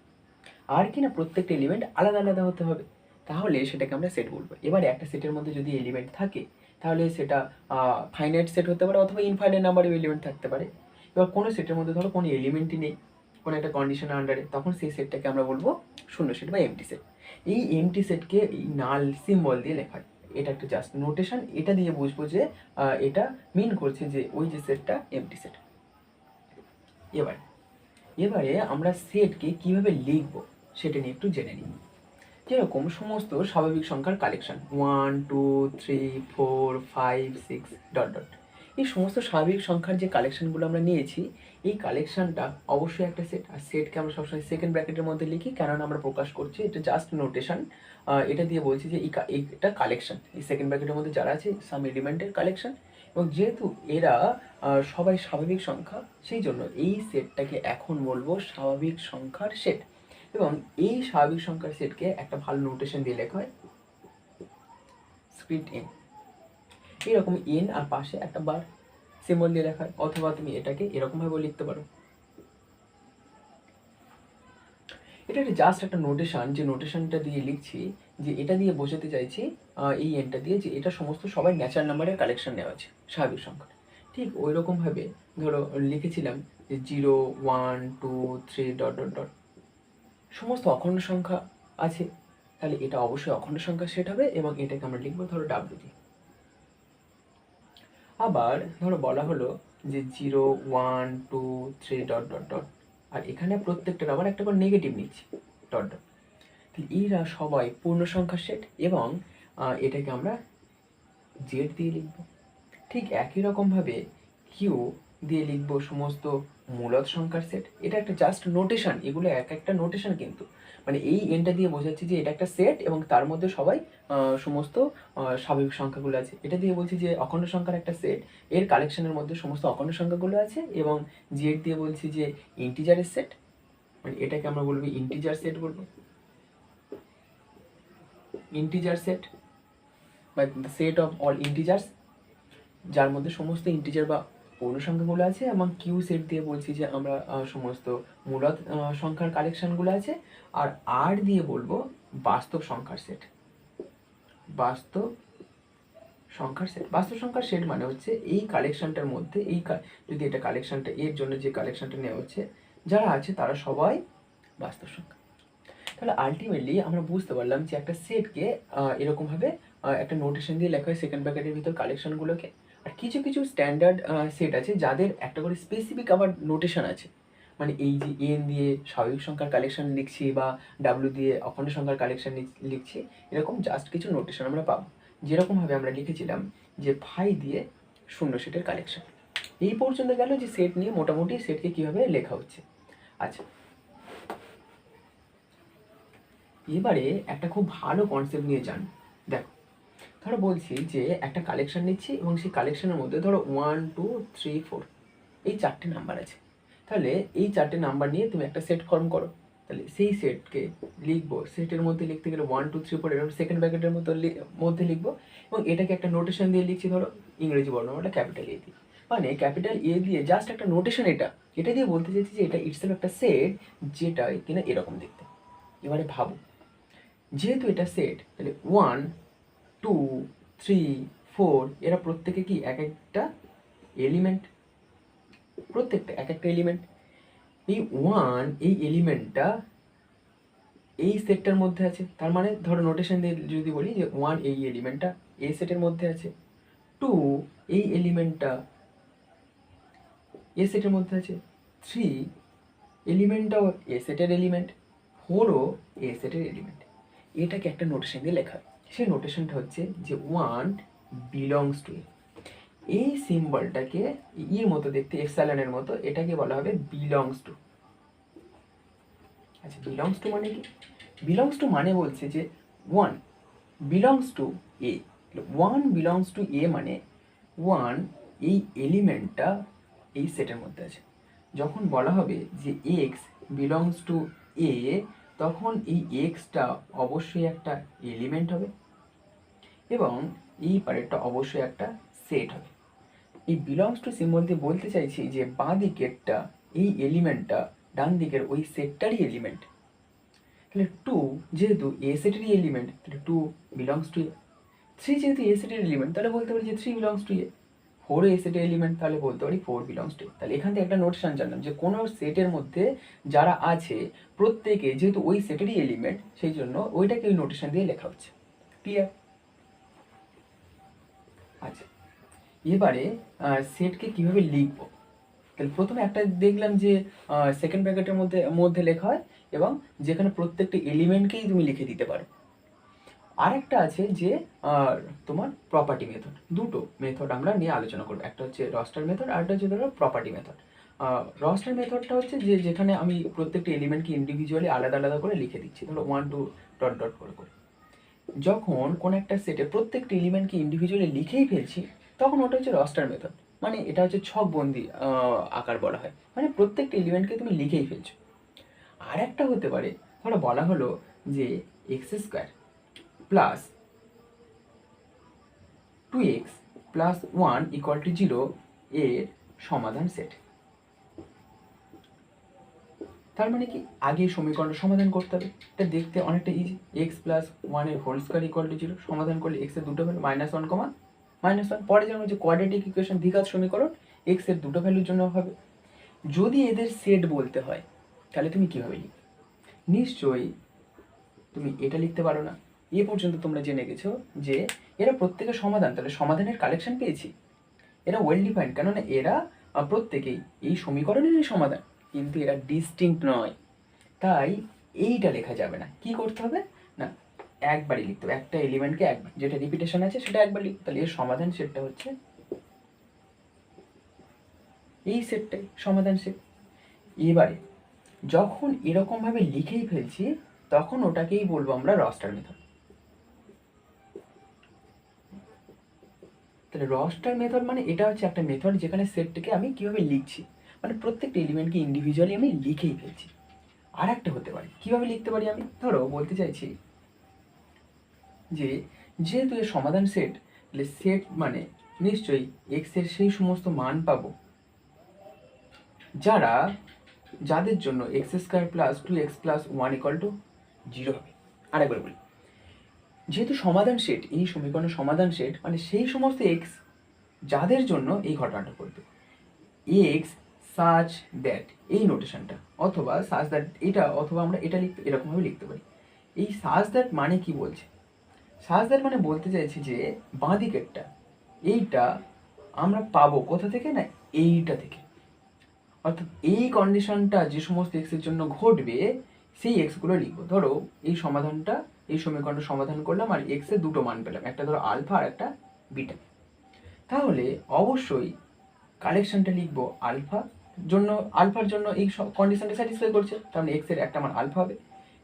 আর কি না প্রত্যেকটা এলিমেন্ট আলাদা আলাদা হতে হবে, তাহলে সেটাকে আমরা সেট বলবো। এবারে একটা সেটের মধ্যে যদি এলিমেন্ট থাকে তাহলে সেটা ফাইনাইট সেট হতে পারে অথবা ইনফাইনাইট নাম্বারের এলিমেন্ট থাকতে পারে। এবার কোনো সেটের মধ্যে ধরো কোনো এলিমেন্টই নেই কোনো একটা কন্ডিশনের আন্ডারে, তখন সেই সেটটাকে আমরা বলবো শূন্য সেট বা এমটি সেট। এই এমটি সেটকে এই নাল সিম্বল দিয়ে লেখা হয়, এটা একটা জাস্ট নোটেশন, এটা দিয়ে বুঝবো যে এটা মিন করছে যে ওই যে সেটটা এমটি সেট। এবারে আমরা সেটকে কিভাবে লিখবো সেটা নিয়ে একটু জেনে নিই। যেরকম সমস্ত স্বাভাবিক সংখ্যার কালেকশন 1 2 3 4 5 6 ডট ডট, এই সমস্ত স্বাভাবিক সংখ্যার যে কালেকশনগুলো আমরা নিয়েছি এই কালেকশনটা অবশ্যই একটা সেট। আর সেটকে আমরা সবসময় সেকেন্ড ব্র্যাকেটের মধ্যে লিখি, কারণ আমরা প্রকাশ করছি, এটা জাস্ট নোটেশন। এটা দিয়ে বলছি যে এটা কালেকশন, এই সেকেন্ড ব্র্যাকেটের মধ্যে যারা আছে সাম এলিমেন্টের কালেকশন, এবং যেহেতু এরা সবাই স্বাভাবিক সংখ্যা সেই জন্য এই সেটটাকে এখন বলবো স্বাভাবিক সংখ্যার সেট। এবং এই স্বাভাবিক সংখ্যার সেটকে একটা ভালো নোটেশন দিয়ে লেখা হয় স্ক্রিপ্ট এন, এইরকম এন আর পাশে একটা বার সিম্বল দিয়ে লেখা হয়, অথবা তুমি এটাকে এরকমভাবে লিখতে পারো। এটা একটা জাস্ট একটা নোটেশন, যে নোটেশনটা দিয়ে লিখছি যে এটা দিয়ে বোঝাতে চাইছি এই এনটা দিয়ে যে এটা সমস্ত সবাই ন্যাচারাল নাম্বারের কালেকশন নেওয়া আছে স্বাভাবিক সংখ্যা। ঠিক ওই রকমভাবে ধরো লিখেছিলাম যে 0 1 2 3 ডট ডট ডট, সমস্ত অখণ্ড সংখ্যা আছে, তাহলে এটা অবশ্যই অখণ্ড সংখ্যা সেট হবে, এবং এটাকে আমরা লিখবো ধরো ডাব্লিউ দিয়ে। আবার ধরো বলা হলো যে 0 1 2 3 ডট ডট ডট, আর এখানে প্রত্যেকটার আবার একটা করে নেগেটিভ নিচ্ছি ডট ডট। এরা সবাই পূর্ণ সংখ্যার সেট এবং এটাকে আমরা জেড দিয়ে লিখব। ঠিক একই রকমভাবে কিউ দিয়ে লিখব সমস্ত মূলদ সংখ্যার সেট। এটা একটা জাস্ট নোটেশন, এগুলো এক একটা নোটেশন, কিন্তু মানে এই এনটা দিয়ে বোঝাচ্ছি যে এটা একটা সেট এবং তার মধ্যে সবাই সমস্ত স্বাভাবিক সংখ্যাগুলো আছে। এটা দিয়ে বলছি যে অখণ্ড সংখ্যার একটা সেট, এর কালেকশনের মধ্যে সমস্ত অখণ্ড সংখ্যাগুলো আছে, এবং জেড দিয়ে বলছি যে ইন্টিজারের সেট, মানে এটাকে আমরা বলবো ইন্টিজার সেট বলবো, ইন্টিজার সেট বা the set of all integers, যার মধ্যে সমস্ত ইন্টিজার বা পূর্ণ সংখ্যাগুলো আছে। এবং কিউ সেট দিয়ে বলছি যে আমরা সমস্ত মূলদ সংখ্যার কালেকশনগুলো আছে। আর আর দিয়ে বলবো বাস্তব সংখ্যার সেট, বাস্তব সংখ্যার সেট। বাস্তব সংখ্যার সেট মানে হচ্ছে এই কালেকশনটার মধ্যে যদি এটা কালেকশনটা এর জন্য যে কালেকশনটা নেওয়া হচ্ছে যারা আছে তারা সবাই বাস্তব সংখ্যা। তাহলে আলটিমেটলি আমরা বুঝতে পারলাম যে একটা সেটকে এরকমভাবে একটা নোটেশন দিয়ে লেখা হয় সেকেন্ড ব্র্যাকেটের ভিতর কালেকশনগুলোকে। আর কিছু কিছু স্ট্যান্ডার্ড সেট আছে যাদের একটা করে স্পেসিফিক আবার নোটেশন আছে, মানে এই যে এন দিয়ে স্বাভাবিক সংখ্যার কালেকশন লিখছি বা ডাব্লিউ দিয়ে অখণ্ড সংখ্যার কালেকশন লিখছি, এরকম জাস্ট কিছু নোটেশন আমরা পাবো। যেরকমভাবে আমরা লিখেছিলাম যে ফাই দিয়ে শূন্য সেটের কালেকশন। এই পর্যন্ত গেল যে সেট নিয়ে মোটামুটি সেটকে কীভাবে লেখা হচ্ছে। আচ্ছা, এবারে একটা খুব ভালো কনসেপ্ট নিয়ে যান। দেখো, ধরো বলছি যে একটা কালেকশন নিচ্ছি এবং সেই কালেকশনের মধ্যে ধরো 1 2 3 4 এই 4টে নাম্বার আছে। তাহলে এই 4টে নাম্বার নিয়ে তুমি একটা সেট ফর্ম করো। তাহলে সেই সেটকে লিখবো, সেটের মধ্যে লিখতে গেলে 1 2 3 4 এরকম সেকেন্ড ব্র্যাকেটের মধ্যে লিখবো, এবং এটাকে একটা নোটেশন দিয়ে লিখছি, ধরো ইংরেজি বর্ণমালা ক্যাপিটাল এ দিয়ে। মানে ক্যাপিটাল এ দিয়ে জাস্ট একটা নোটেশন, এটা দিয়ে বলতে চাইছি যে এটা ইটসেলফ একটা সেট যেটা কিনা এরকম দেখতে। এবারে ভাবো, যেহেতু এটা সেট, তাহলে 1 2 3 4 এরা প্রত্যেকে কি এক একটা এলিমেন্ট, প্রত্যেকটা এক একটা এলিমেন্ট। এই 1 এই এলিমেন্টটা এই সেটটার মধ্যে আছে, তার মানে ধরো নোটেশন দিয়ে যদি বলি যে 1 এই এলিমেন্টটা এই সেটের মধ্যে আছে, 2 এই এলিমেন্টটা এ সেটের মধ্যে আছে, 3 এলিমেন্টটাও এ সেটের এলিমেন্ট, 4ও এ সেটের এলিমেন্ট। এটাকে একটা নোটেশন দিয়ে লেখা হয়। সেই নোটেশনটা হচ্ছে যে 1 বিলংস টু এ। এই সিম্বলটাকে এর মতো দেখতে, এপসাইলনের মতো, এটাকে বলা হবে বিলংস টু। আচ্ছা, বিলংস টু মানে কি? বিলংস টু মানে বলছে যে 1 belongs to A. 1 belongs to A মানে 1 এই এলিমেন্টটা এই সেটের মধ্যে আছে। যখন বলা হবে যে এক্স বিলংস টু এ, তখন এই এক্সটা অবশ্যই একটা এলিমেন্ট হবে এবং এই পারেরটা অবশ্যই একটা সেট হবে। এই বিলংস টু সিম্বল দিয়ে বলতে চাইছি যে বাঁ দিকেরটা এই এলিমেন্টটা ডান দিকের ওই সেটটারই এলিমেন্ট। তাহলে 2 যেহেতু এ সেটেরই এলিমেন্ট, তাহলে 2 বিলংস টু এ। 3 যেহেতু এ সেটের এলিমেন্ট, তাহলে বলতে পারি যে 3 বিলংস টু এ। 4 এ সেটের এলিমেন্ট, তাহলে বলতে পারি 4 বিলংস টু এ। তাহলে এখান থেকে একটা নোটেশন জানলাম যে কোনো সেটের মধ্যে যারা আছে প্রত্যেকে যেহেতু ওই সেটেরই এলিমেন্ট, সেই জন্য ওইটাকে ওই নোটেশন দিয়ে লেখা হচ্ছে। ক্লিয়ার? আচ্ছা, এবারে সেটকে কীভাবে লিখবো? তাহলে প্রথমে একটা দেখলাম যে সেকেন্ড ব্র্যাকেটের মধ্যে লেখা হয় এবং যেখানে প্রত্যেকটা এলিমেন্টকেই তুমি লিখে দিতে পারো। আরেকটা আছে যে তোমার প্রপার্টি মেথড। দুটো মেথড আমরা নিয়ে আলোচনা করবো, একটা হচ্ছে রস্টার মেথড আর একটা হচ্ছে ধরো প্রপার্টি মেথড। রস্টার মেথডটা হচ্ছে যে যেখানে আমি প্রত্যেকটা এলিমেন্টকে ইন্ডিভিজুয়ালি আলাদা আলাদা করে লিখে দিচ্ছি, ধরো 1 2 ডট ডট করে করে। যখন কোনো একটা সেটে প্রত্যেকটা এলিমেন্টকে ইন্ডিভিজুয়ালি লিখেই ফেলছি, তখন ওটা হচ্ছে রস্টার মেথড। মানে এটা হচ্ছে ছকবন্দি আকার বলা হয়, মানে প্রত্যেকটা এলিমেন্টকে তুমি লিখেই ফেলছো। আর একটা হতে পারে, ধরো বলা হলো যে x square plus 2x plus 1 equal to 0 এর সমাধান সেট। তার মানে কি, আগে সমীকরণটা সমাধান করতে হবে। এটা দেখতে অনেকটা ইজি। এক্স প্লাস 1 এর হোল স্কোয়ার ইকুয়াল টু 0 সমাধান করলে এক্সের দুটো ভ্যালু -1, -1। পরে যেমন যে কোয়াড্রেটিক ইকুয়েশন দ্বিঘাত সমীকরণ, এক্সের দুটো ভ্যালুর জন্য হবে। যদি এদের সেট বলতে হয় তাহলে তুমি কীভাবে লিখবে? নিশ্চয়ই তুমি এটা লিখতে পারো না। এ পর্যন্ত তোমরা জেনে গেছো যে এরা প্রত্যেকের সমাধান, তাহলে সমাধানের কালেকশন পেয়েছি এরা ওয়েল ডিফাইন্ড, কেননা এরা প্রত্যেকেই এই সমীকরণেরই সমাধান, কিন্তু এরা ডিস্টিংক্ট নয়। তাই এইটা লেখা যাবে না। কি করতে হবে না, একবারই লিখতে হবে, একটা এলিমেন্টকে একবার, যেটা রিপিটেশন আছে সেটা একবার লিখতে। তাহলে এর সমাধান সেটটা হচ্ছে এই সেটটাই সমাধান সেট। এবারে যখন এরকমভাবে লিখেই ফেলছি তখন ওটাকেই বলবো আমরা রস্টার মেথড। তাহলে রস্টার মেথড মানে এটা হচ্ছে একটা মেথড যেখানে সেটটাকে আমি কিভাবে লিখছি, মানে প্রত্যেকটা এলিমেন্টকে ইন্ডিভিজুয়ালি আমি লিখেই ফেলছি। আর একটা হতে পারে, কিভাবে লিখতে পারি আমি, ধরো বলতে চাইছি যে যেহেতু এর সমাধান সেট, তাহলে সেট মানে নিশ্চয়ই এক্স এর সেই সমস্ত মান পাবো যাদের জন্য x square plus 2x plus 1 equal to 0 হবে। আরেকবার বলি, যেহেতু সমাধান সেট, এই সমীকরণের সমাধান সেট মানে সেই সমস্ত এক্স যাদের জন্য এই ঘটনাটা ঘটবে, এক্স সাচ দ্যাট, এই নোটেশনটা, অথবা সাচ দ্যাট এটা, অথবা আমরা এটা লিখতে এরকমভাবে লিখতে পারি। এই সাচ দ্যাট মানে কি বলছে, সাচ দ্যাট মানে বলতে চাইছি যে বাঁ দিকেরটা এইটা আমরা পাবো কোথা থেকে না, এইটা থেকে। অর্থাৎ এই কন্ডিশনটা যে সমস্ত এক্সের জন্য ঘটবে সেই এক্সগুলো লিখবো। ধরো এই সমাধানটা, এই সমীকরণটা সমাধান করলাম আর এক্সের দুটো মান পেলাম, একটা ধরো আলফা আর একটা বিটা। তাহলে অবশ্যই কালেকশনটা লিখবো আলফা জন্য, আলফার জন্য এই কন্ডিশনটা স্যাটিসফাই করছে, তার মানে এক্সের একটা মান আলফা হবে।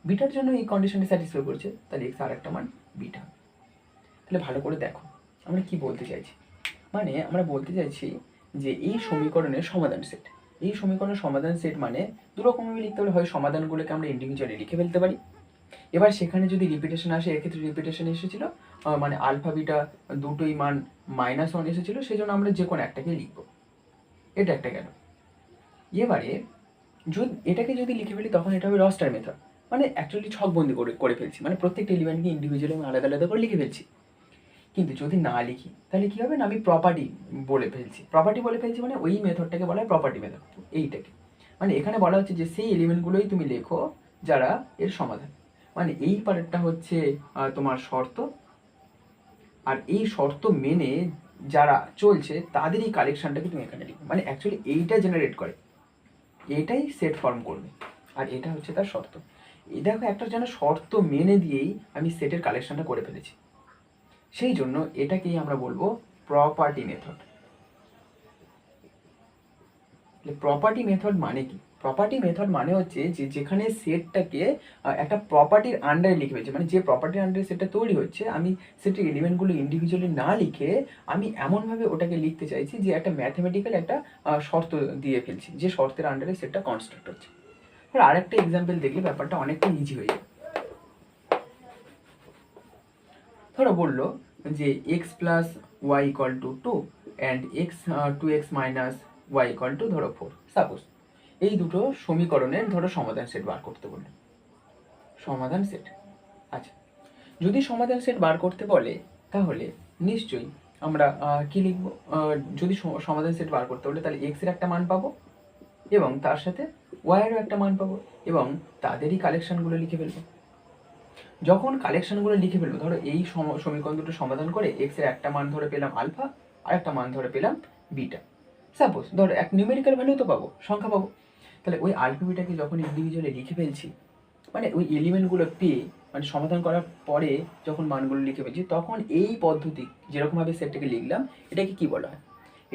বিটার জন্য এই কন্ডিশনটা স্যাটিসফাই করছে, তাহলে এক্স আর একটা মান বিটা। তাহলে ভালো করে দেখো আমরা কি বলতে চাইছি, মানে আমরা বলতে চাইছি যে এই সমীকরণের সমাধান সেট, এই সমীকরণের সমাধান সেট মানে দুরকমভাবে লিখতে পারি, হয় সমাধানগুলোকে আমরা ইন্ডিভিজুয়ালি লিখে ফেলতে পারি। এবার সেখানে যদি রিপিটেশন আসে, এক্ষেত্রে রিপিটেশন এসেছিল মানে আলফা বিটা দুটোই মান -1 এসেছিলো, সেই জন্য আমরা যে কোনো একটাকে লিখবো, এটা একটা গেল। এবারে এটাকে যদি লিখে ফেলি তখন এটা হবে রস্টার মেথড, মানে অ্যাকচুয়ালি ছকবন্দি করে ফেলছি, মানে প্রত্যেকটা এলিমেন্টকে ইন্ডিভিজুয়ালি আমি আলাদা আলাদা করে লিখে ফেলছি। কিন্তু যদি না লিখি তাহলে কী হবে না, আমি প্রপার্টি বলে ফেলছি, মানে ওই মেথডটাকে বলা হয় প্রপার্টি মেথড। এইটাকে মানে এখানে বলা হচ্ছে যে সেই এলিমেন্টগুলোই তুমি লেখো যারা এর সমাধান, মানে এই পার্টটা হচ্ছে তোমার শর্ত, আর এই শর্ত মেনে যারা চলছে তাদের এই কালেকশনটাকে তুমি এখানে লিখবে, মানে অ্যাকচুয়ালি এইটা জেনারেট করে, এটাই সেট ফর্ম করবে, আর এটা হচ্ছে তার শর্ত। এই দেখো একটা যেন শর্ত মেনে দিয়েই আমি সেটের কালেকশনটা করে ফেলেছি, সেই জন্য এটাকেই আমরা বলবো প্রপার্টি মেথড। প্রপার্টি মেথড মানে কি, প্রপার্টি মেথড মানে হচ্ছে যে যেখানে সেটটাকে একটা প্রপার্টির আন্ডারে লিখে ফেলছে, মানে যে প্রপার্টির আন্ডারে সেটটা তৈরি হচ্ছে আমি সেটের এলিমেন্টগুলো ইন্ডিভিজুয়ালি না লিখে আমি এমনভাবে ওটাকে লিখতে চাইছি যে একটা ম্যাথমেটিক্যাল একটা শর্ত দিয়ে ফেলছি, যে শর্তের আন্ডারে সেটটা কনস্ট্রাক্ট হচ্ছে। আর একটা এক্সাম্পল দেখলে ব্যাপারটা অনেকটা ইজি হয়ে যাবে। ধরো বললো যে x plus y equal to 2 and x 2x minus y equal to ধরো 4, সাপোজ এই দুটো সমীকরণের ধরো সমাধান সেট বার করতে বললো, সমাধান সেট। আচ্ছা, যদি সমাধান সেট বার করতে বলে তাহলে নিশ্চয়ই আমরা কি লিখবো, যদি সমাধান সেট বার করতে বলে তাহলে এক্স এর একটা মান পাবো এবং তার সাথে ওয়াইয়েরও একটা মান পাবো এবং তাদেরই কালেকশনগুলো লিখে ফেলবো। যখন কালেকশনগুলো লিখে ফেলবো, ধরো এই সমীকরণ দুটো সমাধান করে এক্স এর একটা মান ধরে পেলাম আলফা আর একটা মান ধরে পেলাম বিটা, সাপোজ ধরো এক নিউমেরিক্যাল ভ্যালু তো পাবো, সংখ্যা পাবো। তাহলে ওই আলফা বিটাকে যখন ইন্ডিভিজুয়ালি লিখে ফেলছি, মানে ওই এলিমেন্টগুলো পেয়ে মানে সমাধান করার পরে যখন মানগুলো লিখে ফেলছি, তখন এই পদ্ধতি যেরকমভাবে সেটটাকে লিখলাম এটাকে কি বলা হয়,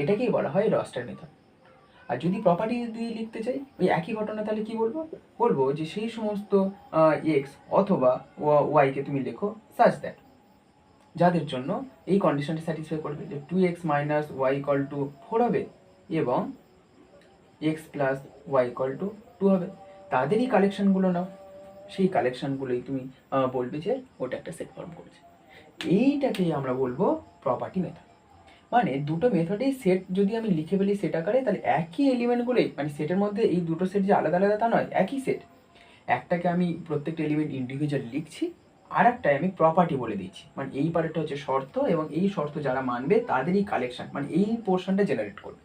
এটাকেই বলা হয় রস্টার মেথড। আর যদি প্রপার্টি দিয়ে লিখতে চাই ওই একই ঘটনা, তাহলে কি বলবো যে সেই সমস্ত এক্স অথবা ওয়াইকে তুমি লেখো সাচ দ্যাট, যাদের জন্য এই কন্ডিশনটি স্যাটিসফাই করবে যে 2x minus y equal two 4 হবে এবং x plus y equal to 2 হবে, তাদেরই কালেকশনগুলো নাও, সেই কালেকশনগুলোই তুমি বলবে যে ওটা একটা সেট ফর্ম করেছে। এইটাকেই আমরা বলবো প্রপার্টি মেথড। মানে দুটো মেথডেই সেট যদি আমি লিখে ফেলি সেট আকারে, তাহলে একই এলিমেন্টগুলোই, মানে সেটের মধ্যে এই দুটো সেট যে আলাদা আলাদা তা নয়, একই সেট, একটাকে আমি প্রত্যেকটা এলিমেন্ট ইন্ডিভিজুয়াল লিখছি, আর একটাই আমি প্রপার্টি বলে দিচ্ছি, মানে এই পার্টটা হচ্ছে শর্ত এবং এই শর্ত যারা মানবে তাদেরই কালেকশন, মানে এই পোর্শনটা জেনারেট করবে।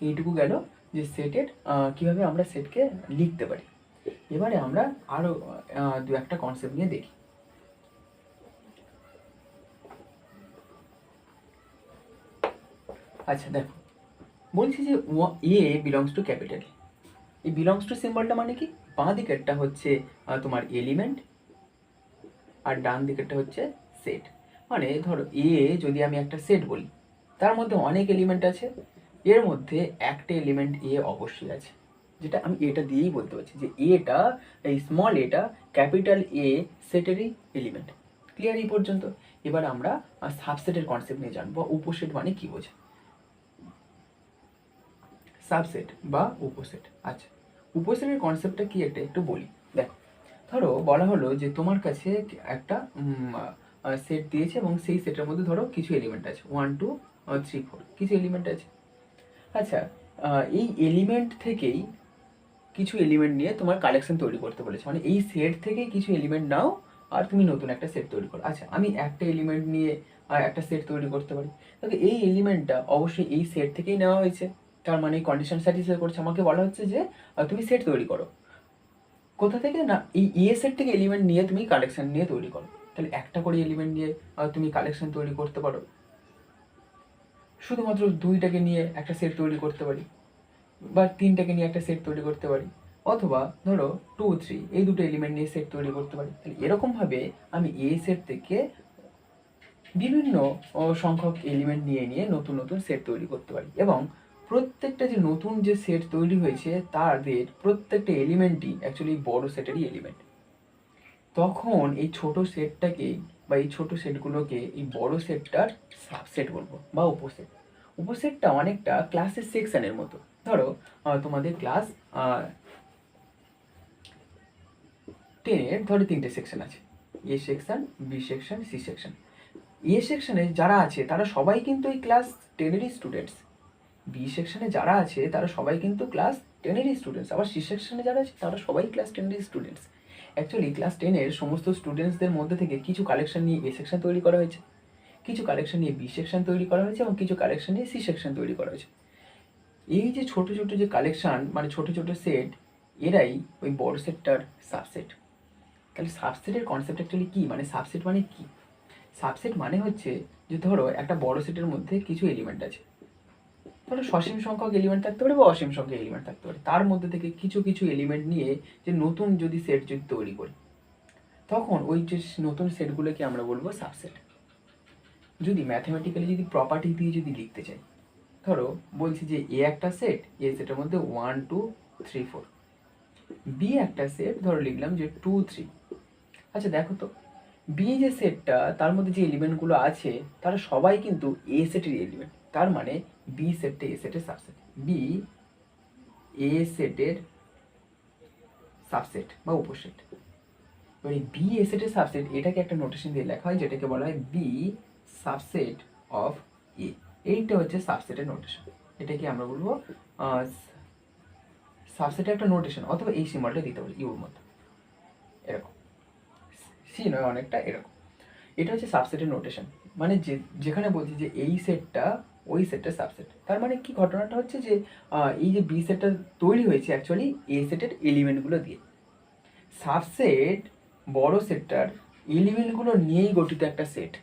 এইটুকু গেল যে সেটের কিভাবে আমরা সেটকে লিখতে পারি। এবারে আমরা আরো দু একটা কনসেপ্ট নিয়ে দেখি। আচ্ছা দেখো, বলছি যে এ বিলংস টু ক্যাপিটাল। এই বিলংস টু সিম্বলটা মানে কি, বাঁ দিকেরটা হচ্ছে তোমার এলিমেন্ট, আর ডান দিকেরটা হচ্ছে সেট। মানে ধরো এ যদি আমি একটা সেট বলি, তার মধ্যে অনেক এলিমেন্ট আছে, এর মধ্যে একটা এলিমেন্ট এ অবশ্যই আছে, যেটা আমি এটা দিয়েই বলতে পারছি যে এটা, এই স্মল এটা ক্যাপিটাল এ সেটেরই এলিমেন্ট। ক্লিয়ার এই পর্যন্ত? এবার আমরা সাবসেটের কনসেপ্ট নিয়ে জানবো। উপসেট মানে কি বোঝে, সাবসেট বা উপসেট। আচ্ছা, উপসেটের কনসেপ্টটা কি একটা একটু বলি। দেখো, ধরো বলা হলো যে তোমার কাছে একটা সেট দিয়েছে এবং সেই সেটের মধ্যে ধরো কিছু এলিমেন্ট আছে, 1 2 3 4 কিছু এলিমেন্ট আছে। আচ্ছা, এই এলিমেন্ট থেকেই কিছু এলিমেন্ট নিয়ে তোমার কালেকশন তৈরি করতে বলেছে, মানে এই সেট থেকেই কিছু এলিমেন্ট নাও আর তুমি নতুন একটা সেট তৈরি করো। আচ্ছা, আমি একটা এলিমেন্ট নিয়ে একটা সেট তৈরি করতে পারি, তবে এই এলিমেন্টটা অবশ্যই এই সেট থেকেই নেওয়া হয়েছে, তার মানে কন্ডিশন স্যাটিসফাই করছে। আমাকে বলা হচ্ছে যে তুমি সেট তৈরি করো। কোথা থেকে না, এই এ সেট থেকে এলিমেন্ট নিয়ে তুমি কালেকশন নিয়ে তৈরি করো। তাহলে একটা করে এলিমেন্ট নিয়ে তুমি কালেকশন তৈরি করতে পারো, শুধুমাত্র দুইটাকে নিয়ে একটা সেট তৈরি করতে পারি, বা তিনটাকে নিয়ে একটা সেট তৈরি করতে পারি, অথবা ধরো 2 3 এই দুটো এলিমেন্ট নিয়ে সেট তৈরি করতে পারি। তাহলে এরকমভাবে আমি এ সেট থেকে বিভিন্ন সংখ্যক এলিমেন্ট নিয়ে নিয়ে নতুন নতুন সেট তৈরি করতে পারি, এবং প্রত্যেকটা যে নতুন যে সেট তৈরি হয়েছে তাদের প্রত্যেকটা এলিমেন্টই অ্যাকচুয়ালি বড় সেটেরই এলিমেন্ট। তখন এই ছোট সেটটাকে বা এই ছোট সেটগুলোকে এই বড় সেটটার সাবসেট বলবো বা উপসেট। উপসেটটা অনেকটা ক্লাসের সেকশনের মতো। ধরো তোমাদের ক্লাস 10-এর ধরো 3টে সেকশন আছে, A section, B section, C section. A সেকশনে যারা আছে তারা সবাই কিন্তু এই ক্লাস 10-এরই স্টুডেন্টস। বি সেকশনে যারা আছে তারা সবাই কিন্তু ক্লাস 10-এরই স্টুডেন্টস। আবার সি সেকশনে যারা আছে তারা সবাই ক্লাস 10-এরই স্টুডেন্টস। অ্যাকচুয়ালি ক্লাস 10-এর সমস্ত স্টুডেন্টসদের মধ্যে থেকে কিছু কালেকশন নিয়ে এ সেকশন তৈরি করা হয়েছে, কিছু কালেকশন নিয়ে বি সেকশন তৈরি করা হয়েছে, এবং কিছু কালেকশন নিয়ে সি সেকশন তৈরি করা হয়েছে। এই যে ছোট ছোট যে কালেকশন মানে ছোট ছোট সেট, এরাই ওই বড় সেটটার সাবসেট। তাহলে সাবসেটের কনসেপ্ট অ্যাকচুয়ালি কী, মানে সাবসেট মানে কি? সাবসেট মানে হচ্ছে যে ধরো একটা বড় সেটের মধ্যে কিছু এলিমেন্ট আছে, ধরো সসীম সংখ্যক এলিমেন্ট থাকতে পারে বা অসীম সংখ্যক এলিমেন্ট থাকতে পারে, তার মধ্যে থেকে কিছু কিছু এলিমেন্ট নিয়ে যে নতুন যদি সেট যদি তৈরি করি, তখন ওই যে নতুন সেটগুলোকে আমরা বলবো সাবসেট। যদি ম্যাথমেটিক্যালি যদি প্রপার্টি দিয়ে যদি লিখতে চাই, ধরো বলছি যে এ একটা সেট, এ সেটের মধ্যে 1 2 3 4, বি একটা সেট, ধরো লিখলাম যে 2 3। আচ্ছা দেখো তো, বি যে সেটটা তার মধ্যে যে এলিমেন্টগুলো আছে তারা সবাই কিন্তু এ সেটের এলিমেন্ট, তার মানে বি সেটটা এ সেটের সাবসেট, বি এ সেটের সাবসেট বা উপসেট। এবার এই বি এ সেটের সাবসেট, এটাকে একটা নোটেশন দিয়ে লেখা হয় যেটাকে বলা হয় বি সাবসেট অফ এ। এইটা হচ্ছে সাবসেটের নোটেশন, এটাকে আমরা বলবো সাবসেটের একটা নোটেশন, অথবা এই সিম্বলটা দিতে পারি ইউর মতো, এরকম সি নয় অনেকটা এরকম। এটা হচ্ছে সাবসেটের নোটেশন, মানে যেখানে বলছি যে এই সেটটা ওই সেটটার সাবসেট। তার মানে কি ঘটনাটা হচ্ছে যে এই যে বি সেটটা তৈরি হয়েছে অ্যাকচুয়ালি এ সেটের এলিমেন্টগুলো দিয়ে। সাবসেট বড় সেটটার এলিমেন্টগুলো নিয়েই গঠিত একটা সেট,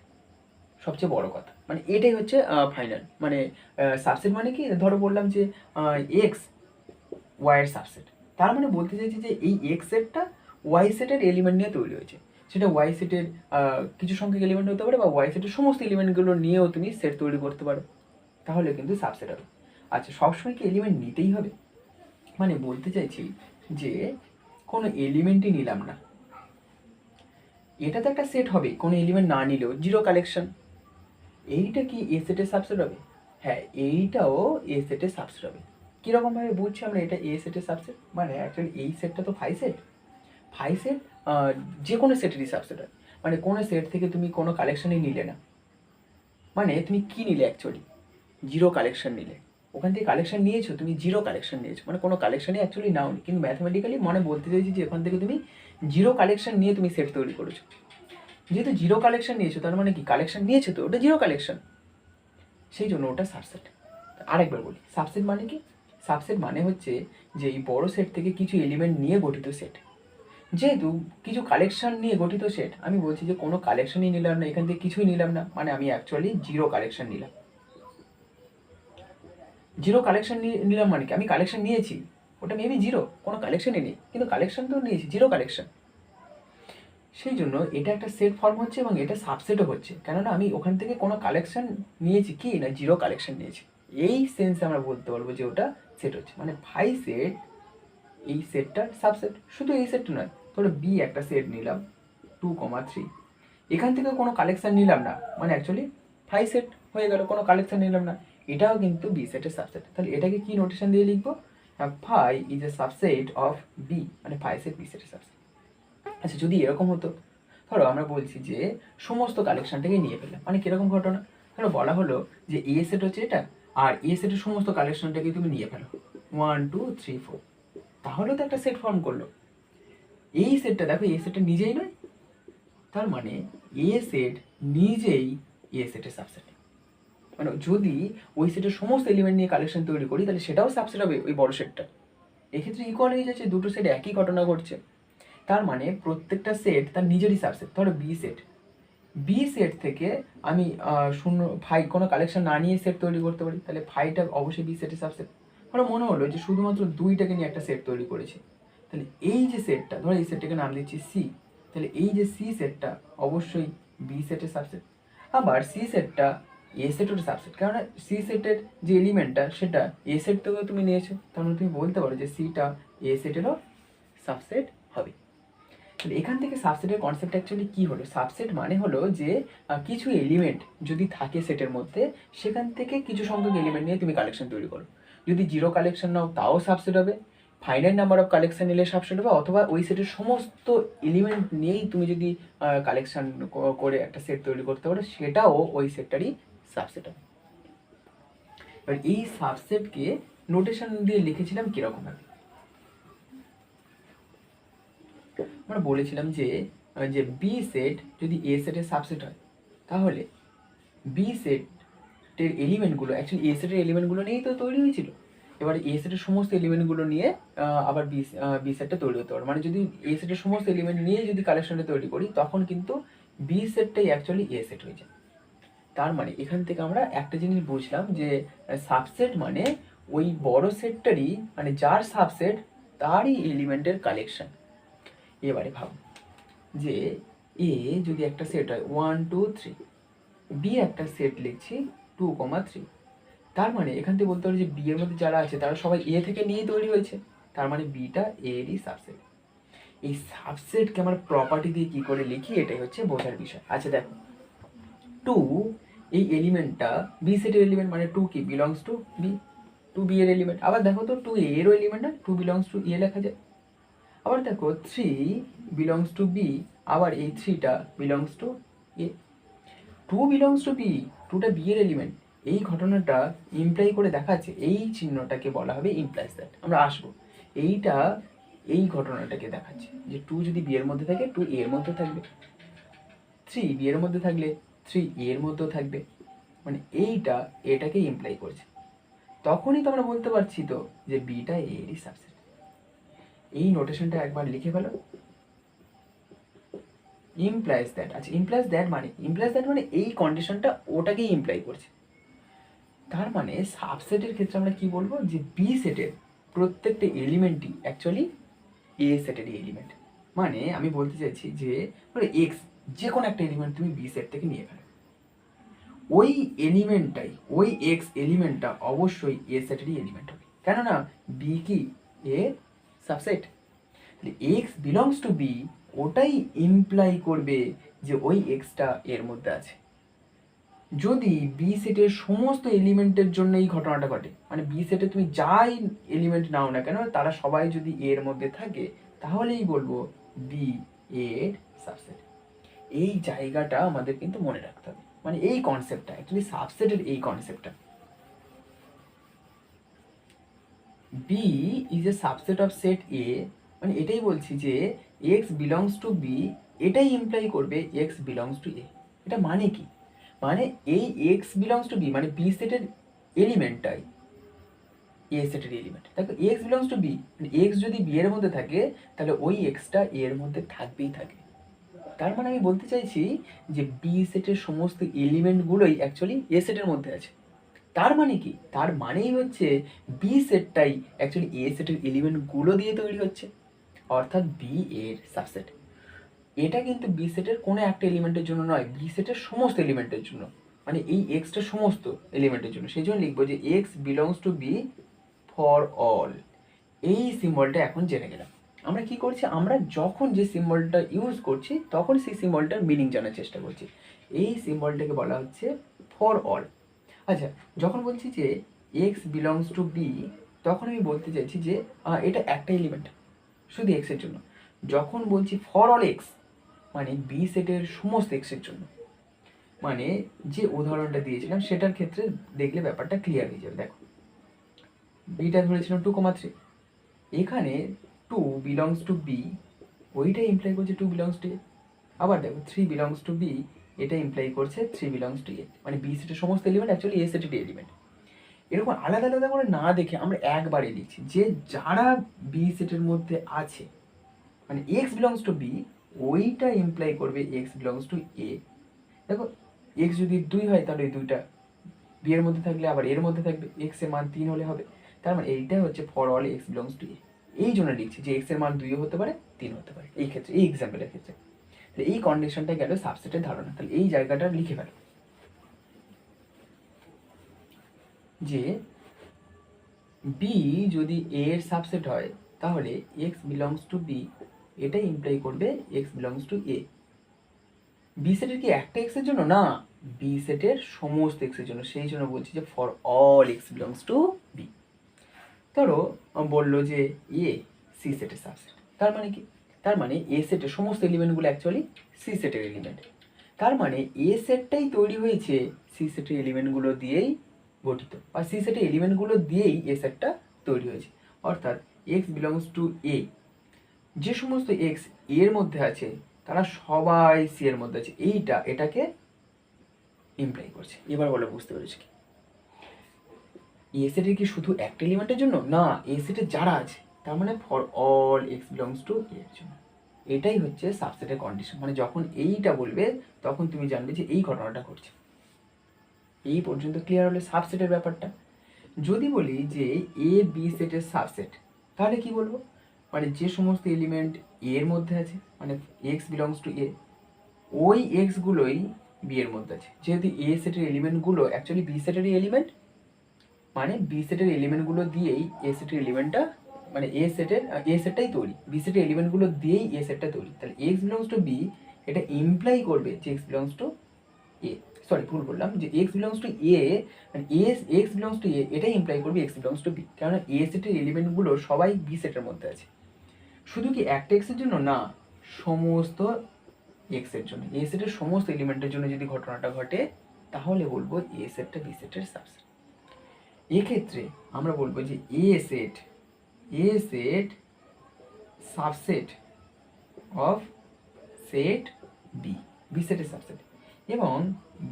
সবচেয়ে বড় কথা, মানে এটাই হচ্ছে ফাইনাল। মানে সাবসেট মানে কি, ধরো বললাম যে এক্স ওয়াইয়ের সাবসেট, তার মানে বলতে চাইছি যে এই এক্স সেটটা ওয়াই সেটের এলিমেন্ট নিয়ে তৈরি হয়েছে। সেটা ওয়াই সেটের কিছু সংখ্যক এলিমেন্ট হতে পারে, বা ওয়াই সেটের সমস্ত এলিমেন্টগুলো নিয়েও তুমি সেট তৈরি করতে পারো, তাহলে কিন্তু সাবসেট হবে। আচ্ছা, সবসময় কি এলিমেন্ট নিতেই হবে? মানে বলতে চাইছি যে কোনো এলিমেন্টই নিলাম না, এটা তো একটা সেট হবে, কোনো এলিমেন্ট না নিলেও জিরো কালেকশন। এইটা কি এ সেটের সাবসেট হবে? হ্যাঁ, এইটাও এ সেটের সাবসেট হবে। কীরকমভাবে বুঝছি আমরা এটা এ সেটের সাবসেট? মানে অ্যাকচুয়ালি এই সেটটা তো ফাই সেট, ফাই সেট যে কোনো সেটেরই সাবসেট হয়। মানে কোনো সেট থেকে তুমি কোনো কালেকশনই নিলে না, মানে তুমি কি নিলে অ্যাকচুয়ালি জিরো কালেকশন নিলে। ওখান থেকে কালেকশন নিয়েছো, তুমি জিরো কালেকশন নিয়েছো, মানে কোনো কালেকশনই অ্যাকচুয়ালি নাও নি, কিন্তু ম্যাথমেটিক্যালি মনে বলতে চাইছি যে ওখান থেকে তুমি জিরো কালেকশন নিয়ে তুমি সেট তৈরি করেছো। যেহেতু জিরো কালেকশন নিয়েছো তার মানে কি কালেকশন নিয়েছো, তো ওটা জিরো কালেকশন, সেই জন্য ওটা সাবসেট। আরেকবার বলি, সাবসেট মানে কি? সাবসেট মানে হচ্ছে যে এই বড় সেট থেকে কিছু এলিমেন্ট নিয়ে গঠিত সেট। যেহেতু কিছু কালেকশন নিয়ে গঠিত সেট, আমি বলছি যে কোনো কালেকশনই নিলাম না, এখান থেকে কিছুই নিলাম না, মানে আমি অ্যাকচুয়ালি জিরো কালেকশন নিলাম। জিরো কালেকশন নিলাম মানে কি, আমি কালেকশন নিয়েছি, ওটা মেবি জিরো, কোনো কালেকশনই নেই, কিন্তু কালেকশন তো নিয়েছি, জিরো কালেকশন। সেই জন্য এটা একটা সেট ফর্ম হচ্ছে এবং এটা সাবসেটও হচ্ছে, কেননা আমি ওখান থেকে কোনো কালেকশন নিয়েছি কি না, জিরো কালেকশন নিয়েছি। এই সেন্সে আমরা বলতে পারবো যে ওটা সেট হচ্ছে, মানে ভাই সেট এই সেটটার সাবসেট। শুধু এই সেটটা নয়, ধরো বি একটা সেট নিলাম 2,3, এখান থেকে কোনো কালেকশন নিলাম না, মানে অ্যাকচুয়ালি ফাই সেট হয়ে গেল, কোনো কালেকশন নিলাম না, এটাও কিন্তু বি সেটের সাবসেট। তাহলে এটাকে কি নোটেশন দিয়ে লিখবো, phi is a subset of B, মানে ফাই সেট বি সেটের সাবসেট। আচ্ছা যদি এরকম হতো, ধরো আমরা বলছি যে সমস্ত কালেকশনটাকে নিয়ে ফেললাম, মানে কিরকম ঘটনা, ধরো বলা হলো যে এ সেট হচ্ছে এটা, আর এ সেটের সমস্ত কালেকশনটাকে তুমি নিয়ে ফেলো 1 2 3 4, তাহলে তো একটা সেট ফর্ম করলো। এই সেটটা দেখো এ সেটটা নিজেই নয়, তার মানে এ সেট নিজেই এ সেটের সাবসেট। মানে যদি ওই সেটের সমস্ত এলিমেন্ট নিয়ে কালেকশন তৈরি করি তাহলে সেটাও সাবসেট হবে ওই বড় সেটটা। এক্ষেত্রে ইকুয়াল হয়ে যাচ্ছে, দুটো সেট একই ঘটনা ঘটছে। তার মানে প্রত্যেকটা সেট তার নিজেরই সাবসেট। ধরো বি সেট, বি সেট থেকে আমি শূন্য ফাই কোনো কালেকশন না নিয়ে সেট তৈরি করতে পারি, তাহলে ফাইটা অবশ্যই বি সেটের সাবসেট। ধরো মনে হলো যে শুধুমাত্র দুইটাকে নিয়ে একটা সেট তৈরি করেছি, তাহলে এই যে সেটটা, ধরো এই সেটটাকে নাম দিচ্ছি সি, তাহলে এই যে সি সেটটা অবশ্যই বি সেটের সাবসেট। আবার সি সেটটা এ সেটের সাবসেট, কেননা সি সেটের যে এলিমেন্টটা সেটা এ সেট থেকেও তুমি নিয়েছো, তার মানে তুমি বলতে পারো যে সিটা এ সেটেরও সাবসেট হবে। তাহলে এখান থেকে সাবসেটের কনসেপ্ট অ্যাকচুয়ালি কী হলো, সাবসেট মানে হলো যে কিছু এলিমেন্ট যদি থাকে সেটের মধ্যে, সেখান থেকে কিছু সংখ্যক এলিমেন্ট নিয়ে তুমি কালেকশন তৈরি করো। যদি জিরো কালেকশন নাও তাও সাবসেট হবে, ফাইনাইট নাম্বার অফ কালেকশন নিলে সাবসেট হবে, অথবা ওই সেটের সমস্ত এলিমেন্ট নিয়েই তুমি যদি কালেকশন করে একটা সেট তৈরি করতে পারো, সেটাও ওই সেটটারই সাবসেট হবে। এবার এই সাবসেটকে নোটেশন দিয়ে লিখেছিলাম কীরকমভাবে, আমরা বলেছিলাম যে যে বি সেট যদি এ সেটের সাবসেট হয়, তাহলে বি সেটের এলিমেন্টগুলো অ্যাকচুয়ালি এ সেটের এলিমেন্টগুলো নিয়েই তো তৈরি হয়েছিল। এবার এ সেটের সমস্ত এলিমেন্টগুলো নিয়ে আবার বি সেটটা তৈরি হতে পারে, মানে যদি এ সেটের সমস্ত এলিমেন্ট নিয়ে যদি কালেকশনটা তৈরি করি, তখন কিন্তু বি সেটটাই অ্যাকচুয়ালি এ সেট হয়ে যায়। তার মানে এখান থেকে আমরা একটা জিনিস বুঝলাম যে সাবসেট মানে ওই বড় সেটটারই, মানে যার সাবসেট তারই এলিমেন্টের কালেকশন। এবারে ভাব যে এ যদি একটা সেট হয় 1 2 3, বি একটা সেট লিখছি 2,3, তার মানে এখান থেকে বলতে পারি যে বি এর মধ্যে যারা আছে তারা সবাই এ থেকে নিয়েই তৈরি হয়েছে, তার মানে বিটা এরই সাবসেট। এই সাবসেটকে আমরা প্রপার্টি দিয়ে কী করে লিখি, এটাই হচ্ছে বোঝার বিষয়। আচ্ছা দেখো, 2 এই এলিমেন্টটা বি সেটের এলিমেন্ট, মানে 2 কি বিলংস টু বি, 2 বি এর এলিমেন্ট। আবার দেখো তো 2 এরও এলিমেন্ট না, 2 বিলংস টু এ লেখা যায়। আবার দেখো 3 বিলংস টু বি, আবার এই 3টা belongs to A. 2 belongs to B, 2টা বি এর এলিমেন্ট, এই ঘটনাটা ইমপ্লাই করে দেখাচ্ছে, এই চিহ্নটাকে বলা হবে ইমপ্লাইজ দ্যাট। আমরা আসবো, এইটা এই ঘটনাটাকে দেখাচ্ছে যে 2 যদি বি এর মধ্যে থাকে 2 এ এর মধ্যে থাকবে, 3 বি এর মধ্যে থাকলে 3 এ এর মধ্যেও থাকবে, মানে এইটা এটাকে ইমপ্লাই করছে। তখনই তো আমরা বলতে পারছি তো যে বিটা এ এরই সাবসেট। এই নোটেশনটা একবার লিখে ফেলো, ইমপ্লাইজ দ্যাট। আচ্ছা ইমপ্লাইজ দ্যাট মানে এই কন্ডিশনটা ওটাকেই ইমপ্লাই করছে। তার মানে সাবসেটের ক্ষেত্রে আমরা কি বলবো, যে বি সেটের প্রত্যেকটা এলিমেন্টই অ্যাকচুয়ালি এ সেটেরই এলিমেন্ট। মানে আমি বলতে চাইছি যে এক্স যে কোনো একটা এলিমেন্ট তুমি বি সেট থেকে নিয়ে ফেলো, ওই এলিমেন্টটাই, ওই এক্স এলিমেন্টটা অবশ্যই এ সেটেরই এলিমেন্ট হবে, কেননা বি কি A subset. X belongs to B ওটাই ইমপ্লাই করবে যে ওই এক্সটা এর মধ্যে আছে। যদি বি সেটের সমস্ত এলিমেন্টের জন্য এই ঘটনাটা ঘটে, মানে বি সেটে তুমি যাই এলিমেন্ট নাও না কেন তারা সবাই যদি এর মধ্যে থাকে, তাহলেই বলবো বি এর সাবসেট। এই জায়গাটা আমাদের কিন্তু মনে রাখতে হবে, মানে এই কনসেপ্টটা অ্যাকচুয়ালি সাবসেটের এই কনসেপ্টটা। B is a subset of set A, মানে এটাই বলছি যে এক্স বিলংস টু বি এটাই ইমপ্লাই করবে এক্স বিলংস টু এ। এটা মানে কি, মানে এই এক্স বিলংস টু বি মানে বি সেটের এলিমেন্টটাই এ সেটের এলিমেন্ট। দেখো এক্স বিলংস টু বি, মানে এক্স যদি বি এর মধ্যে থাকে তাহলে ওই এক্সটা এর মধ্যে থাকবেই থাকবে। তার মানে আমি বলতে চাইছি যে বি সেটের সমস্ত এলিমেন্টগুলোই অ্যাকচুয়ালি এ সেটের মধ্যে আছে। তার মানে কি? তার মানেই হচ্ছে বি সেটটাই অ্যাকচুয়ালি এ সেটের এলিমেন্টগুলো দিয়ে তৈরি হচ্ছে, অর্থাৎ বি এর সাবসেট। এটা কিন্তু বি সেটের কোনো একটা এলিমেন্টের জন্য নয়, বি সেটের সমস্ত এলিমেন্টের জন্য, মানে এই এক্সটা সমস্ত এলিমেন্টের জন্য। সেই জন্য লিখবো যে x belongs to B for all. এই সিম্বলটা এখন জেনে গেলাম। আমরা কি করছি, আমরা যখন যে সিম্বলটা ইউজ করছি তখন সেই সিম্বলটার মিনিং জানার চেষ্টা করছি। এই সিম্বলটাকে বলা হচ্ছে ফর অল। আচ্ছা, যখন বলছি যে এক্স বিলংস টু বি, তখন আমি বলতে চাইছি যে এটা একটা এলিমেন্ট শুধু এক্সের জন্য। যখন বলছি ফর অল এক্স, মানে বি সেটের সমস্ত এক্সের জন্য। মানে যে উদাহরণটা দিয়েছিলাম সেটার ক্ষেত্রে দেখলে ব্যাপারটা ক্লিয়ার হয়ে যাবে। দেখো, বিটা ধরেছিলাম 2,3, এখানে 2 বিলংস টু বি, ওইটা ইমপ্লাই করছে 2 বিলংস টু এ। আবার দেখো 3 বিলংস টু বি, এটা ইমপ্লাই করছে 3 বিলংস টু এ। মানে বি সেটের সমস্ত এলিমেন্ট অ্যাকচুয়ালি এ সেটের এলিমেন্ট। এরকম আলাদা আলাদা করে না দেখে আমরা একবারে লিখছি যে যারা বি সেটের মধ্যে আছে, মানে এক্স বিলংস টু বি, ওইটা ইমপ্লাই করবে এক্স বিলংস টু এ। দেখো, এক্স যদি 2 হয় তাহলে এই 2টা বি এর মধ্যে থাকলে আবার এর মধ্যে থাকবে, এক্স এর মান 3 হলে হবে। তার মানে এইটাই হচ্ছে for all x belongs to A. এই জন্য লিখছি যে এক্স এর মান 2 হতে পারে, 3 হতে পারে এই ক্ষেত্রে, এই এক্সাম্পলের ক্ষেত্রে। তাহলে এই কন্ডিশনটা গেল সাবসেটের ধারণা। তাহলে এই জায়গাটা লিখে ফেলো যে বি যদি এ এর সাবসেট হয় তাহলে এক্স বিলংস টু বি, এটা ইমপ্লাই করবে x belongs to A. B সেটের কি একটা এক্সের জন্য না, বি সেটের সমস্ত এক্সের জন্য। সেই জন্য বলছি যে for all x belongs to B. ধরো বললো যে এ সি সেটের সাবসেট, তার মানে কি? তার মানে এ সেটের সমস্ত এলিমেন্টগুলো অ্যাকচুয়ালি সি সেটের এলিমেন্ট। তার মানে এ সেটটাই তৈরি হয়েছে সি সেটের এলিমেন্টগুলো দিয়েই গঠিত, বা সি সেটের এলিমেন্টগুলো দিয়েই এ সেটটা তৈরি হয়েছে। অর্থাৎ এক্স বিলংস টু এ, যে সমস্ত এক্স এর মধ্যে আছে তারা সবাই সি এর মধ্যে আছে, এইটা এটাকে ইমপ্লাই করছে। এবার বলো বুঝতে পেরেছি কি? এ সেটের কি শুধু একটা এলিমেন্টের জন্য না, এ সেটে যারা আছে তার মানে for all x belongs to A এর জন্য। এটাই হচ্ছে সাবসেটের কন্ডিশন। মানে যখন এইটা বলবে তখন তুমি জানবে যে এই ঘটনাটা ঘটছে। এই পর্যন্ত ক্লিয়ার হলে সাবসেটের ব্যাপারটা। যদি বলি যে এ বি সেটের সাবসেট, তাহলে কি বলবো? মানে যে সমস্ত এলিমেন্ট এর মধ্যে আছে, মানে এক্স বিলংস টু এ, ওই এক্সগুলোই বি এর মধ্যে আছে। যেহেতু এ সেটের এলিমেন্টগুলো অ্যাকচুয়ালি বি সেটেরই এলিমেন্ট, মানে বি সেটের এলিমেন্টগুলো দিয়েই এ সেটের এলিমেন্টটা, মানে এ সেটটাই তৈরি, বি সেটের এলিমেন্টগুলো দিয়েই এ সেটটা তৈরি। তাহলে এক্স বিলংস টু বি এটা ইমপ্লাই করবে যে x belongs to A. Sorry, ভুল বললাম, যে এক্স বিলংস টু এ, মানে এক্স বিলংস টু এ এটাই ইমপ্লাই করবে এক্স বিলংস টু বি, কেননা এ সেটের এলিমেন্টগুলো সবাই বি সেটের মধ্যে আছে। শুধু কি একটা এক্সের জন্য না, সমস্ত এক্সের জন্য, এ সেটের সমস্ত এলিমেন্টের জন্য যদি ঘটনাটা ঘটে তাহলে বলবো এ সেটটা বি সেটের সাবসেট। এক্ষেত্রে আমরা বলবো যে A set subset of set B, B সেটের সাবসেট। এবং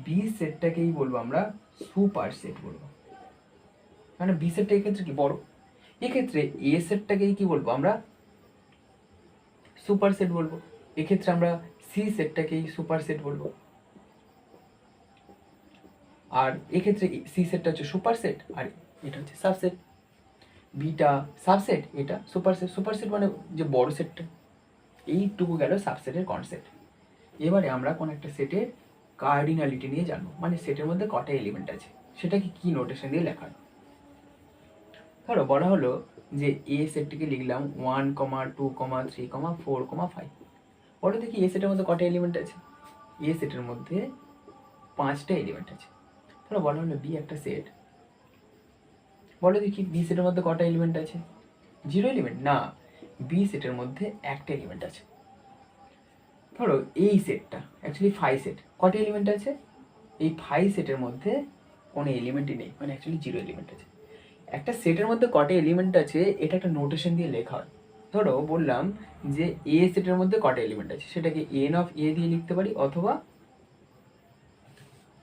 বি সেটটাকেই বলবো আমরা সুপার সেট বলবো, মানে বি সেটটা এক্ষেত্রে কি বড়। এক্ষেত্রে এ সেটটাকেই কি বলবো আমরা, সুপার সেট বলবো। এক্ষেত্রে আমরা সি সেটটাকেই সুপার সেট বলবো। আর এক্ষেত্রে সি সেটটা হচ্ছে সুপার সেট আর এটা হচ্ছে সাবসেট। বিটা সাবসেট, এটা সুপার সেট। সুপার সেট মানে যে বড় সেটটা। এইটুকু গেল সাবসেটের কনসেপ্ট। এবারে আমরা কোন একটা সেটের কার্ডিনালিটি নিয়ে জানবো, মানে সেটের মধ্যে কটা এলিমেন্ট আছে সেটাকে কি নোটেশন দিয়ে লেখা। ধরো বলা হলো যে এ সেটটিকে লিখলাম 1, 2, 3, 4, 5। বলো দেখি এ সেটের মধ্যে কটা এলিমেন্ট আছে? এ সেটের মধ্যে 5টা এলিমেন্ট আছে। ধরো বলা হলো বি একটা সেট, বলো দেখি বি সেটের মধ্যে কটা এলিমেন্ট আছে? 0 এলিমেন্ট না, বি সেটের মধ্যে একটা এলিমেন্ট আছে। ধরো এই সেটটা অ্যাকচুয়ালি 5 সেট, কটা এলিমেন্ট আছে? এই 5 সেটের মধ্যে কোনো এলিমেন্টই নেই, মানে অ্যাকচুয়ালি 0 এলিমেন্ট আছে। একটা সেটের মধ্যে কটা এলিমেন্ট আছে এটা একটা নোটেশন দিয়ে লেখা হয়। ধরো বললাম যে এ সেটের মধ্যে কটা এলিমেন্ট আছে, সেটাকে এন অফ এ দিয়ে লিখতে পারি অথবা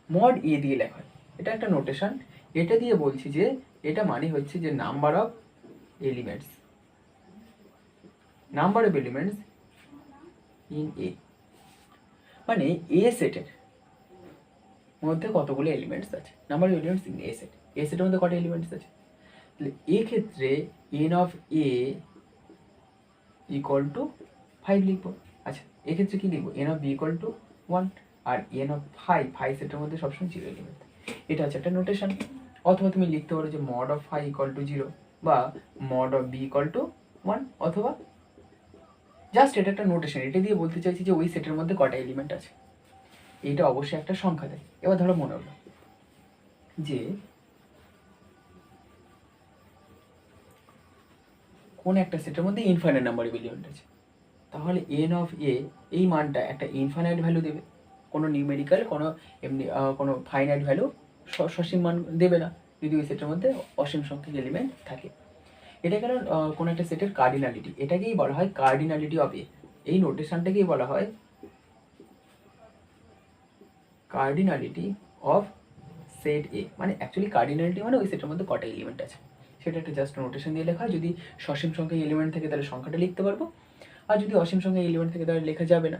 মড এ দিয়ে লেখা হয়। এটা একটা নোটেশন। এটা দিয়ে বলছি যে এটা মানে হচ্ছে যে number of elements in A, মানে এ সেটের মধ্যে কতগুলো এলিমেন্টস আছে, number of elements in A set. A সেটের মধ্যে কটা এলিমেন্টস আছে? তাহলে এক্ষেত্রে N of A equal to 5 লিখবো। আচ্ছা, এক্ষেত্রে কি লিখবো? N of B equal to 1 আর এন অফ 5 সেটের মধ্যে সবসময় 0 এলিমেন্ট। এটা হচ্ছে একটা নোটেশন। অথবা তুমি লিখতে পারো যে মড অফ 5 ইকুয়াল টু 0 বা mod of B equal to 1, অথবা জাস্ট এটা একটা নোটেশন। এটা দিয়ে বলতে চাইছি যে ওই সেটের মধ্যে কটা এলিমেন্ট আছে। এইটা অবশ্যই একটা সংখ্যা দেয়। এবার ধরো মনে হলো যে কোন একটা সেটের মধ্যে ইনফাইনাইট নাম্বার অফ এলিমেন্ট আছে, তাহলে এন অফ এ এই মানটা একটা ইনফাইনাইট ভ্যালু দেবে, কোনো নিউমেরিক্যাল, কোনো এমনি কোনো ফাইনাইট ভ্যালু, সসীম মান দেবে না যদি ওই সেটের মধ্যে অসীম সংখ্যক এলিমেন্ট থাকে। এটা কেন কোনো একটা সেটের কার্ডিনালিটি, এটাকেই বলা হয় কার্ডিনালিটি অফ এ। এই নোটেশনটাকেই বলা হয় কার্ডিনালিটি অফ সেট এ। মানে অ্যাকচুয়ালি কার্ডিনালিটি মানে ওই সেটের মধ্যে কটা এলিমেন্ট আছে সেটা একটা জাস্ট নোটেশন দিয়ে লেখা হয়। যদি সসীম সংখ্যক এলিমেন্ট থাকে তাহলে সংখ্যাটা লিখতে পারবো, আর যদি অসীম সংখ্যক এলিমেন্ট থাকে তাহলে লেখা যাবে না।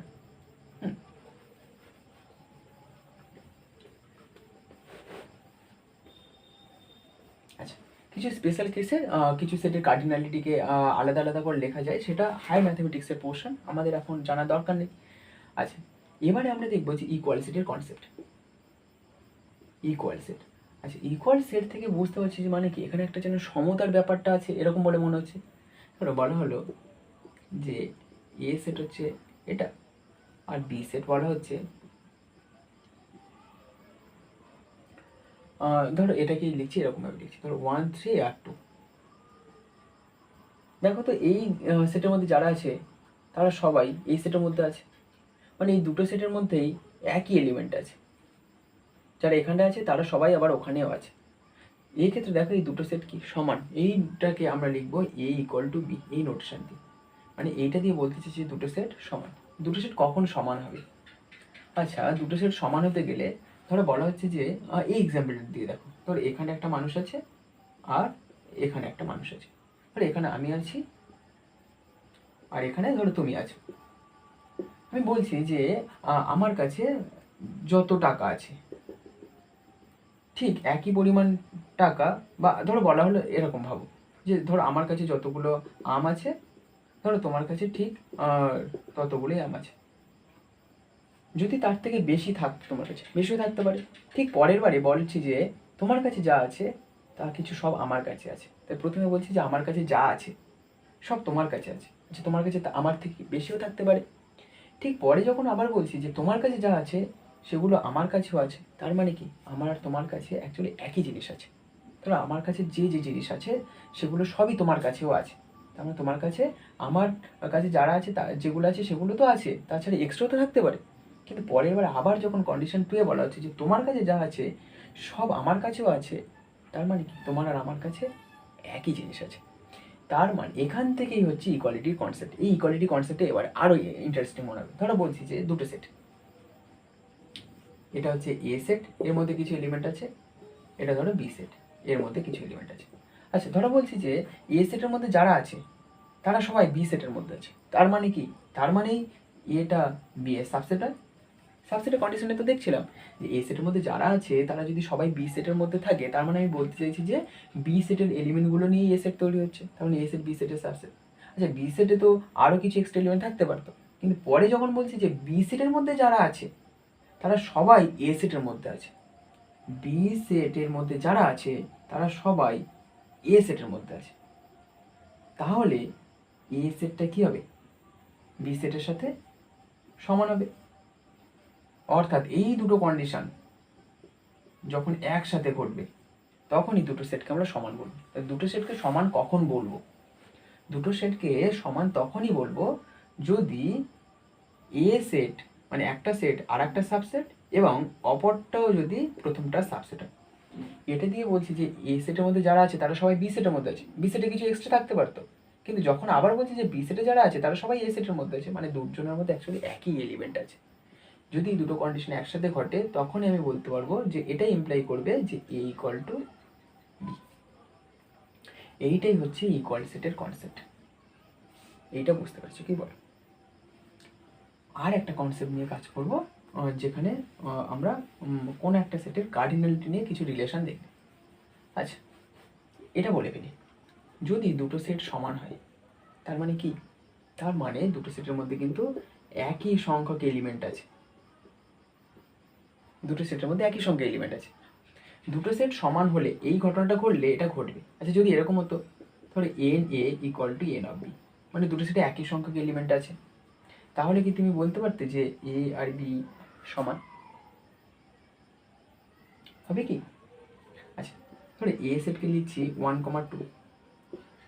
আচ্ছা, কিছু স্পেশাল কেসে কিছু সেটের কার্ডিনালিটিকে আলাদা আলাদা করে লেখা যায়, সেটা হাই ম্যাথমেটিক্সের পোর্শন, আমাদের এখন জানার দরকার নেই। আচ্ছা, এবারে আমরা দেখবো যে ইকুয়াল সেটের কনসেপ্ট। ইকুয়াল সেট, আচ্ছা ইকুয়াল সেট থেকে বুঝতে পারছি যে মানে কি এখানে একটা যেন সমতার ব্যাপারটা আছে এরকম বলে মনে হচ্ছে। ধরো বলা হলো যে এ সেট হচ্ছে এটা, আর বি সেট বলা হচ্ছে ধরো এটাকেই লিখছি, এরকমভাবে লিখছি, ধরো 1, 3 আর 2। দেখো তো এই সেটের মধ্যে যারা আছে তারা সবাই এই সেটের মধ্যে আছে, মানে এই দুটো সেটের মধ্যেই একই এলিমেন্ট আছে। যারা এখানটা আছে তারা সবাই আবার ওখানেও আছে। এই ক্ষেত্রে দেখো এই দুটো সেট কি সমান, এইটাকে আমরা লিখবো এ ইকুয়াল টু বি, এই নোটেশন দিয়ে। মানে এইটা দিয়ে বলতে চাইছি দুটো সেট সমান। দুটো সেট কখন সমান হবে? আচ্ছা, দুটো সেট সমান হতে গেলে ধরো বলা হচ্ছে যে এই এক্সাম্পলটা দিয়ে দেখো, ধরো এখানে একটা মানুষ আছে আর এখানে একটা মানুষ আছে। ধরো এখানে আমি আছি আর এখানে ধরো তুমি আছো। আমি বলছি যে আমার কাছে যত টাকা আছে ঠিক একই পরিমাণ টাকা, বা ধরো বলা হলো এরকম ভাবো যে ধরো আমার কাছে যতগুলো আম আছে ধরো তোমার কাছে ঠিক ততগুলোই আম আছে। যদি তার থেকে বেশি থাকতো তোমার কাছে, বেশিও থাকতে পারে। ঠিক পরের বারে বলছি যে তোমার কাছে যা আছে তা কিছু সব আমার কাছে আছে। তাই প্রথমে বলছি যে আমার কাছে যা আছে সব তোমার কাছে আছে, আচ্ছা তোমার কাছে আমার থেকে বেশিও থাকতে পারে। ঠিক পরে যখন আবার বলছি যে তোমার কাছে যা আছে সেগুলো আমার কাছেও আছে, তার মানে কি আমার আর তোমার কাছে অ্যাকচুয়ালি একই জিনিস আছে। ধরো আমার কাছে যে যে জিনিস আছে সেগুলো সবই তোমার কাছেও আছে। তার মানে তোমার কাছে আমার কাছে যারা আছে তা যেগুলো আছে সেগুলো তো আছে, তাছাড়া এক্সট্রা তো থাকতে পারে। কিন্তু পরের বার আবার যখন কন্ডিশন 2 এ বলা হচ্ছে যে তোমার কাছে যা আছে সব আমার কাছেও আছে, তার মানে কি তোমার আর আমার কাছে একই জিনিস আছে। তার মানে এখান থেকেই হচ্ছে ইকুয়ালিটির কনসেপ্ট। এই ইকুয়ালিটি কনসেপ্টে এবার আরও ইন্টারেস্টিং মনে হবে। ধরো বলছি যে দুটো সেট, এটা হচ্ছে এ সেট, এর মধ্যে কিছু এলিমেন্ট আছে, এটা ধরো বি সেট, এর মধ্যে কিছু এলিমেন্ট আছে। আচ্ছা ধরো বলছি যে এ সেটের মধ্যে যারা আছে তারা সবাই বি সেটের মধ্যে আছে, তার মানে কি তার মানেই এটা বি এর সাবসেট হয়। সাবসেটের কন্ডিশনে তো দেখছিলাম যে এ সেটের মধ্যে যারা আছে তারা যদি সবাই বি সেটের মধ্যে থাকে, তার মানে আমি বলতে চাইছি যে বি সেটের এলিমেন্টগুলো নিয়ে এ সেট তৈরি হচ্ছে, তার মানে এ সেট বি সেটের সাবসেট। আচ্ছা বি সেটে তো আরও কিছু এক্সট্রা এলিমেন্ট থাকতে পারতো, কিন্তু পরে যখন বলছি যে বি সেটের মধ্যে যারা আছে তারা সবাই এ সেটের মধ্যে আছে, বি সেটের মধ্যে যারা আছে তারা সবাই এ সেটের মধ্যে আছে, তাহলে এ সেটটা কি হবে? বি সেটের সাথে সমান হবে। অর্থাৎ এই দুটো কন্ডিশন যখন একসাথে ঘটবে তখনই দুটো সেটকে আমরা সমান বলবো। দুটো সেটকে সমান কখন বলবো? দুটো সেটকে সমান তখনই বলবো যদি এ সেট মানে একটা সেট আর একটা সাবসেট এবং অপরটাও যদি প্রথমটা সাবসেট হয়। এটা দিয়ে বলছি যে এ সেটের মধ্যে যারা আছে তারা সবাই বি সেটের মধ্যে আছে, বি সেটে কিছু এক্সট্রা থাকতে পারতো, কিন্তু যখন আবার বলছি যে বি সেটে যারা আছে তারা সবাই এ সেটের মধ্যে আছে, মানে দুজনের মধ্যে অ্যাকচুয়ালি একই এলিমেন্ট আছে। যদি দুটো কন্ডিশন একসাথে ঘটে তখনই আমি বলতে পারবো যে এটাই ইমপ্লাই করবে যে এ ইকুয়াল টু বি। এইটাই হচ্ছে ইকুয়াল সেটের কনসেপ্ট। এইটা বুঝতে পারছো কি বল? আর একটা কনসেপ্ট নিয়ে কাজ করব যেখানে আমরা কোন একটা সেটের কার্ডিনালিটি নিয়ে কিছু রিলেশন দেখব। আচ্ছা, এটা বলে ফেলি, যদি দুটো সেট সমান হয় তার মানে কি, তার মানে দুটো সেটের মধ্যে কিন্তু একই সংখ্যক এলিমেন্ট আছে, দুটো সেটের মধ্যে একই সংখ্যক এলিমেন্ট আছে। দুটো সেট সমান হলে এই ঘটনাটা ঘটলে এটা ঘটবে। আচ্ছা, যদি এরকম হতো ধরো n A equal to n of B, মানে দুটো সেটে একই সংখ্যক এলিমেন্ট আছে, তাহলে কি তুমি বলতে পারতে যে এ আর বি সমান হবে কি? আচ্ছা, ধরো এ সেটকে লিখছি 1,2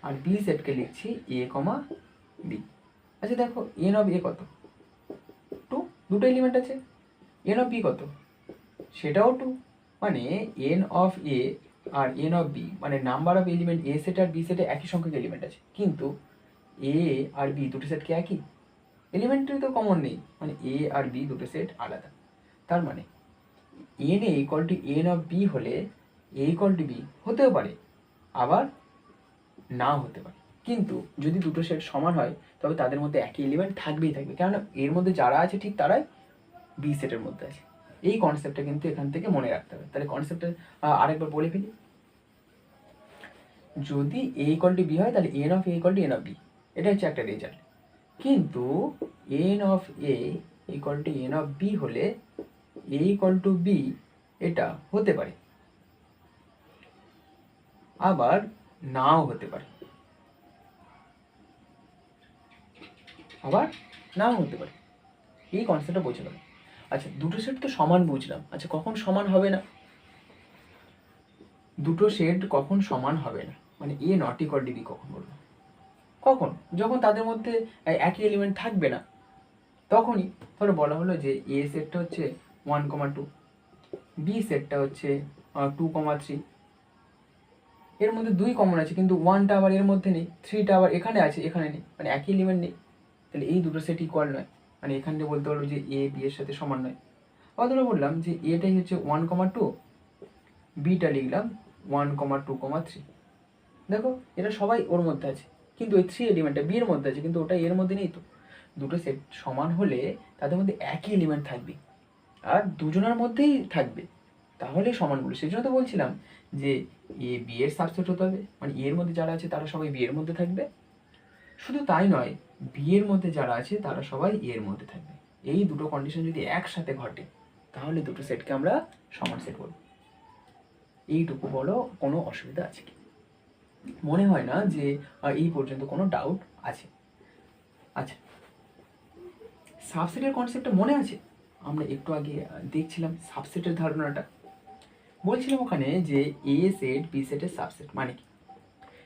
আর বি সেটকে লিখছি a, বি। আচ্ছা দেখো, এন অফ এ কত? 2, দুটো এলিমেন্ট আছে। এন অফ বি কত? সেটাও 2, মানে এন অফ এ আর এন অফ বি মানে number of element A set আর বি সেটে একই সংখ্যক এলিমেন্ট আছে, কিন্তু এ আর বি দুটো সেট কি একই? এলিমেন্টারি তো কমন নেই, মানে এ আর বি দুটো সেট আলাদা। তার মানে n A equal to n of B হলে এ ইকুয়াল টু বি হতেও পারে, আবার নাও হতে পারে। কিন্তু যদি দুটো সেট সমান হয় তবে তাদের মধ্যে একই এলিমেন্ট থাকবেই থাকবে, কেননা এর মধ্যে যারা আছে ঠিক তারাই বি সেটের মধ্যে আছে। এই কনসেপ্টটা কিন্তু এখান থেকে মনে রাখতে হবে। তাহলে কনসেপ্টটা আরেকবার বলে ফেলি, যদি এ ইকুয়াল টু বি হয় তাহলে n of A equal to n of B, এটা হচ্ছে একটা রেজাল্ট। কিন্তু n of A equal to n of B হলে এ ইকুয়াল টু বি এটা হতে পারে, আবার নাও হতে পারে, আবার নাও হতে পারে। এই কনসেপ্টটা বোঝা গেল। আচ্ছা, দুটো সেট তো সমান বুঝলাম। আচ্ছা, কখন সমান হবে না? দুটো সেট কখন সমান হবে না মানে এ নট ইকুয়াল টু বি কখন বলবো? কখন? যখন তাদের মধ্যে একই এলিমেন্ট থাকবে না, তখনই। ধরো বলা হলো যে এ সেটটা হচ্ছে 1,2, বি সেটটা হচ্ছে 2,3, এর মধ্যে 2 কমন আছে, কিন্তু 1টা আবার এর মধ্যে নেই, 3টা আবার এখানে আছে, এখানে নেই, মানে একই এলিমেন্ট নেই। তাহলে এই দুটো সেট ইকুয়াল নয়, মানে এখানে বলতে পারবো যে এ বি এর সাথে সমান নয়। অথবা বললাম যে এটাই হচ্ছে 1,2, বিটা লিখলাম 1,2,3। দেখো, এটা সবাই ওর মধ্যে আছে, কিন্তু ওই 3 এলিমেন্টটা বি এর মধ্যে আছে, কিন্তু ওটা এর মধ্যে নেই। তো দুটো সেট সমান হলে তাদের মধ্যে একই এলিমেন্ট থাকবে আর দুজনের মধ্যেই থাকবে, তাহলে সমানগুলো। সেই জন্য তো বলছিলাম যে এ বি এর সাবসেট হতে হবে, মানে এর মধ্যে যারা আছে তারা সবাই বি এর মধ্যে থাকবে। শুধু তাই নয়, বি এর মধ্যে যারা আছে তারা সবাই এর মধ্যে থাকবে। এই দুটো কন্ডিশন যদি একসাথে ঘটে তাহলে দুটো সেটকে আমরা সমান সেট বলবো। এইটুকু বলো, কোনো অসুবিধা আছে কি? মনে হয় না যে এই পর্যন্ত কোনো ডাউট আছে। আচ্ছা, সাবসেটের কনসেপ্টটা মনে আছে? আমরা একটু আগে দেখছিলাম সাবসেটের ধারণাটা। বলছিলাম ওখানে যে এ সেট বি সেটের সাবসেট মানে কি?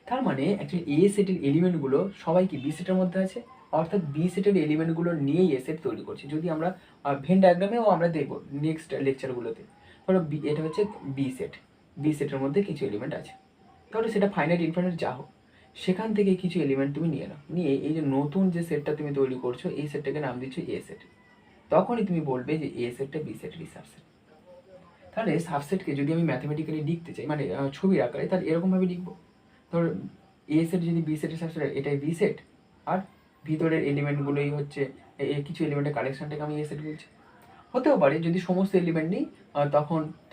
তার মানে অ্যাকচুয়ালি এ সেটের এলিমেন্টগুলো সবাই কি বি সেটের মধ্যে আছে, অর্থাৎ বি সেটের এলিমেন্টগুলো নিয়েই এ সেট তৈরি করছে। যদি আমরা ভেন ডায়াগ্রামেও আমরা দেখবো নেক্সট লেকচারগুলোতে। ধরো এটা হচ্ছে বি সেট, বি সেটের মধ্যে কিছু এলিমেন্ট আছে, ধরো সেটা ফাইনাইট ইনফাইনাইট যা হোক, সেখান থেকে কিছু এলিমেন্ট তুমি নিয়ে নাও, নিয়ে এই যে নতুন যে সেটটা তুমি তৈরি করছো এই সেটটাকে নাম দিচ্ছ এ সেট। তখনই তুমি বলবে যে এ সেটটা বি সেটেরই সাবসেট। তাহলে সাবসেটকে যদি আমি ম্যাথমেটিক্যালি লিখতে চাই, মানে ছবির আকারে, তাহলে এরকমভাবে লিখবো। ধর এ সেট যদি বি সেটের সাবসেট হয়, এটাই বি সেট, আর ভিতরের এলিমেন্টগুলোই হচ্ছে কিছু এলিমেন্টের কালেকশনটাকে আমি এ সেট বলছি। হতেও পারে যদি সমস্ত এলিমেন্ট নিই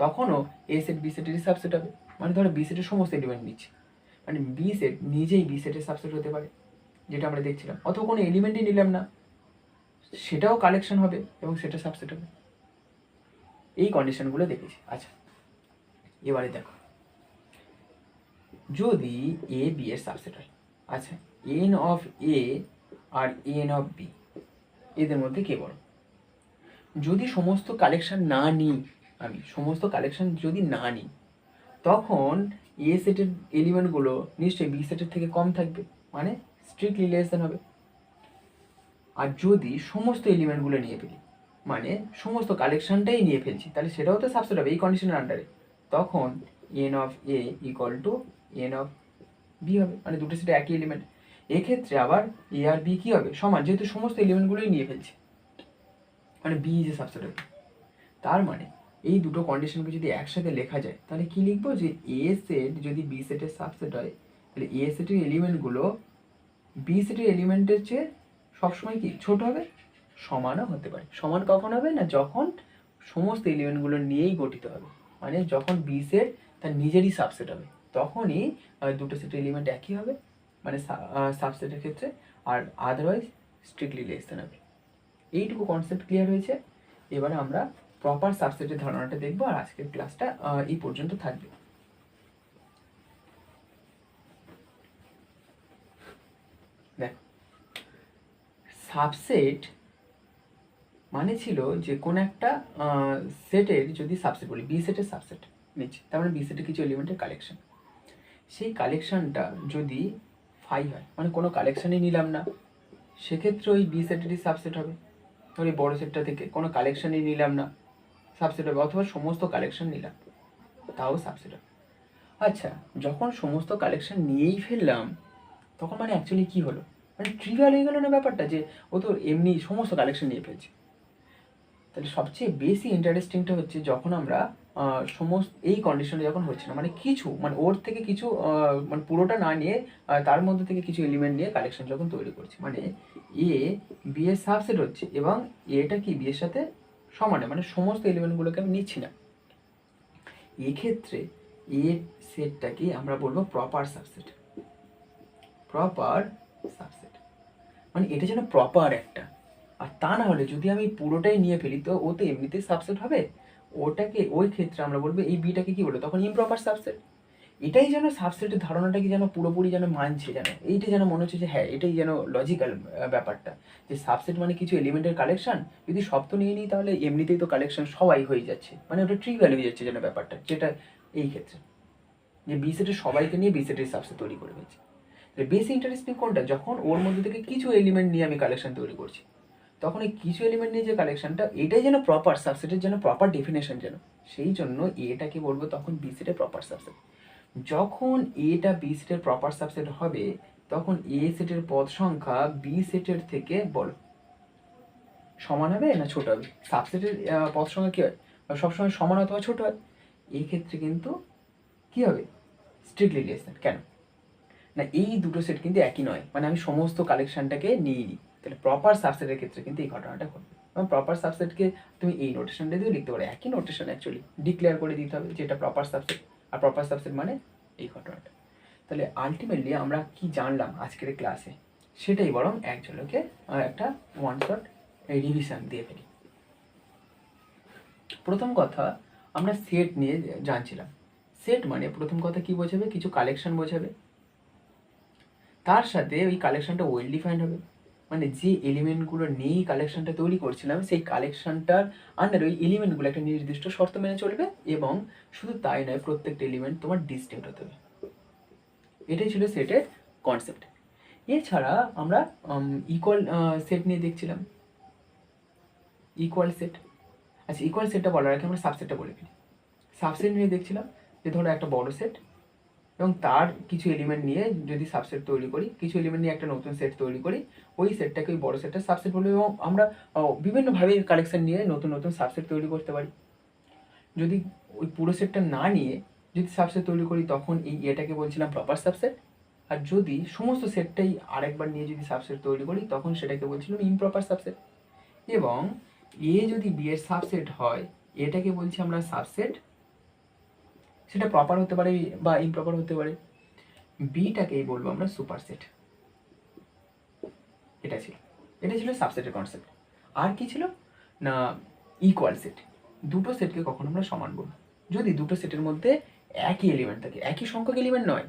তখনও এ সেট বি সেটেরই সাবসেট হবে। মানে ধরো বি সেটের সমস্ত এলিমেন্ট নিচ্ছি, মানে বি সেট নিজেই বি সেটের সাবসেট হতে পারে, যেটা আমরা দেখছিলাম। অথবা কোনো এলিমেন্টই নিলাম না, সেটাও কালেকশন হবে এবং সেটা সাবসেট হবে। এই কন্ডিশনগুলো দেখেছি। আচ্ছা, এবারে দেখো, যদি এ বি এর সাবসেট হয়, আচ্ছা এন অফ এ আর এন অফ বি এদের মধ্যে কে বড়? যদি সমস্ত কালেকশন না নিই, আমি সমস্ত কালেকশন যদি না নিই, তখন এ সেটের এলিমেন্টগুলো নিশ্চয়ই বি সেটের থেকে কম থাকবে, মানে স্ট্রিক্টলি লেস দেন হবে। আর যদি সমস্ত এলিমেন্টগুলো নিয়ে ফেলি, মানে সমস্ত কালেকশনটাই নিয়ে ফেলছি, তাহলে সেটাও তো সাবসেট হবে এই কন্ডিশনের আন্ডারে। তখন n of A equal to n of B হবে, মানে দুটো সেটে একই এলিমেন্ট। এক্ষেত্রে আবার এ আর বি কী হবে? সমান, যেহেতু সমস্ত এলিমেন্টগুলোই নিয়ে ফেলছে, মানে বি যে সাবসেট হবে। তার মানে এই দুটো কন্ডিশনকে যদি একসাথে লেখা যায় তাহলে কি লিখবো? যে এ সেট যদি বি সেটের সাবসেট হয় তাহলে এ সেটের এলিমেন্টগুলো বি সেটের এলিমেন্টের চেয়ে সবসময় কি ছোট হবে, সমানও হতে পারে। সমান কখন হবে না? যখন সমস্ত এলিমেন্টগুলো নিয়েই গঠিত হবে, মানে যখন বি সেট তার নিজেরই সাবসেট হবে। তখনই দুটো সেটের এলিমেন্ট একই হবে, মানে সাবসেটের ক্ষেত্রে, আর আদারওয়াইজ স্ট্রিক্টলি লেস দেন হবে। এইটুকু কনসেপ্ট ক্লিয়ার হয়েছে। এবারে আমরা প্রপার সাবসেটের ধারণাটা দেখবো, আর আজকের ক্লাসটা এই পর্যন্ত থাকবে। দেখো, সাবসেট মানে ছিল যে কোনো একটা সেটের যদি সাবসেট বলি, বি সেটের সাবসেট নিচ্ছে, তার মানে বি সেটের কিছু এলিমেন্টের কালেকশন, সেই কালেকশনটা যদি ফাই হয়, মানে কোনো কালেকশানই নিলাম না, সেক্ষেত্রে ওই বি সেটেরই সাবসেট হবে। ওই বড় সেটটা থেকে কোনো কালেকশানই নিলাম না, সাবসেট হবে, অথবা সমস্ত কালেকশন নিলাম, তাও সাবসেট হবে। আচ্ছা, যখন সমস্ত কালেকশন নিয়েই ফেললাম, তখন মানে অ্যাকচুয়ালি কী হলো, মানে ট্রিভিয়াল হয়ে গেল না ব্যাপারটা, যে ও তো এমনি সমস্ত কালেকশন নিয়ে ফেলছে। তাহলে সবচেয়ে বেশি ইন্টারেস্টিংটা হচ্ছে যখন আমরা সমস্ত এই কন্ডিশনে যখন হচ্ছে না, মানে কিছু, মানে ওর থেকে কিছু মানে পুরোটা না নিয়ে তার মধ্যে থেকে কিছু এলিমেন্ট নিয়ে কালেকশন যখন তৈরি করছি, মানে এ বি এর সাবসেট হচ্ছে এবং এটা কি বি এর সাথে সমানে, মানে সমস্ত এলিমেন্টগুলোকে আমি নিচ্ছি না, এক্ষেত্রে এর সেটটাকে আমরা বলবো প্রপার সাবসেট। প্রপার সাবসেট মানে এটা যেন প্রপার একটা, আর তা না হলে যদি আমি পুরোটাই নিয়ে ফেলি তো ও তো এমনিতেই সাবসেট হবে, ওটাকে ওই ক্ষেত্রে আমরা বলবো এই বিটাকে কি বলবো তখন ইমপ্রপার সাবসেট। এটাই যেন সাবসেটের ধারণাটাকে যেন পুরোপুরি যেন মানছে, যেন এইটা যেন মনে হচ্ছে যে হ্যাঁ এটাই যেন লজিক্যাল ব্যাপারটা, যে সাবসেট মানে কিছু এলিমেন্টের কালেকশন, যদি সব তো নিয়ে নিই তাহলে এমনিতেই তো কালেকশন সবাই হয়ে যাচ্ছে, মানে ওটা ট্রিভিয়াল হয়ে যাচ্ছে যেন ব্যাপারটা, যেটা এই ক্ষেত্রে যে বি সেটের সবাইকে নিয়ে বি সেটের সাবসেট তৈরি করে ফেলছে। বেশি ইন্টারেস্টিং কোনটা, যখন ওর মধ্যে থেকে কিছু এলিমেন্ট নিয়ে আমি কালেকশন তৈরি করছি, তখন এই কিছু এলিমেন্ট নিয়ে যে কালেকশনটা, এটাই যেন প্রপার সাবসেটের যেন প্রপার ডেফিনেশন যেন, সেই জন্য এটাকে বলবো তখন বি সেটের প্রপার সাবসেট। যখন এটা বি সেটের প্রপার সাবসেট হবে, তখন এ সেটের পদ সংখ্যা বি সেটের থেকে বড় সমান হবে না ছোট হবে। সাবসেটের পদ সংখ্যা কী হয়, সবসময় সমান অথবা ছোট হয়, এই ক্ষেত্রে কিন্তু কী হবে, স্ট্রিক্টলি লেস দেন। কেন না, এই দুটো সেট কিন্তু একই নয়, মানে আমি সমস্ত কালেকশনটাকে নিয়ে নিই, তাহলে প্রপার সাবসেটের ক্ষেত্রে কিন্তু এই ঘটনাটা ঘটবে। এবং প্রপার সাবসেটকে তুমি এই নোটেশনটা দিয়েও লিখতে পারো, একই নোটেশন অ্যাকচুয়ালি ডিক্লেয়ার করে দিতে হবে যে এটা প্রপার সাবসেট, আর প্রপার সাবসেট মানে এই ঘটনাটা। তাহলে আলটিমেটলি আমরা কি জানলাম আজকের ক্লাসে, সেটাই বরং এক ঝলকে একটা ওয়ান শট রিভিশন দিয়ে ফেলি। প্রথম কথা, আমরা সেট নিয়ে জানছিলাম। সেট মানে প্রথম কথা কি বোঝাবে, কিছু কালেকশন বোঝাবে, তার সাথে ওই কালেকশনটা ওয়েল ডিফাইন্ড হবে, মানে যে এলিমেন্টগুলো নিয়েই কালেকশনটা তৈরি করছিলাম সেই কালেকশনটার আন্ডার ওই এলিমেন্টগুলো একটা নির্দিষ্ট শর্ত মেনে চলবে, এবং শুধু তাই নয় প্রত্যেকটা এলিমেন্ট তোমার ডিস্টিংক্ট হতে হবে। এটাই ছিল সেটের কনসেপ্ট। এছাড়া আমরা ইকুয়াল সেট নিয়ে দেখছিলাম, ইকুয়াল সেট। আচ্ছা, ইকুয়াল সেটটা বলার আগে আমরা সাবসেটটা বলে ফেলি। সাবসেট নিয়ে দেখছিলাম যে ধরো একটা বড় সেট এবং তার কিছু এলিমেন্ট নিয়ে যদি সাবসেট তৈরি করি, কিছু এলিমেন্ট নিয়ে একটা নতুন সেট তৈরি করি, ওই সেটটাকে ওই বড় সেটটা সাবসেট বলবো, এবং আমরা বিভিন্নভাবে কালেকশন নিয়ে নতুন নতুন সাবসেট তৈরি করতে পারি। যদি ওই পুরো সেটটা না নিয়ে যদি সাবসেট তৈরি করি, তখন এই এটাকে বলছিলাম প্রপার সাবসেট। আর যদি সমস্ত সেটটাই আরেকবার নিয়ে যদি সাবসেট তৈরি করি, তখন সেটাকে বলছিলাম ইমপ্রপার সাবসেট। এবং এ যদি বি এর সাবসেট হয়, এটাকে বলছি আমরা সাবসেট, সেটা প্রপার হতে পারে বা ইমপ্রপার হতে পারে। বিটাকেই বলবো আমরা সুপারসেট। এটা ছিল সাবসেটের কনসেপ্ট। আর কি ছিল না, ইকুয়াল সেট। দুটো সেটকে কখন আমরা সমান বলবো, যদি দুটো সেটের মধ্যে একই এলিমেন্ট থাকে, একই সংখ্যক এলিমেন্ট নয়,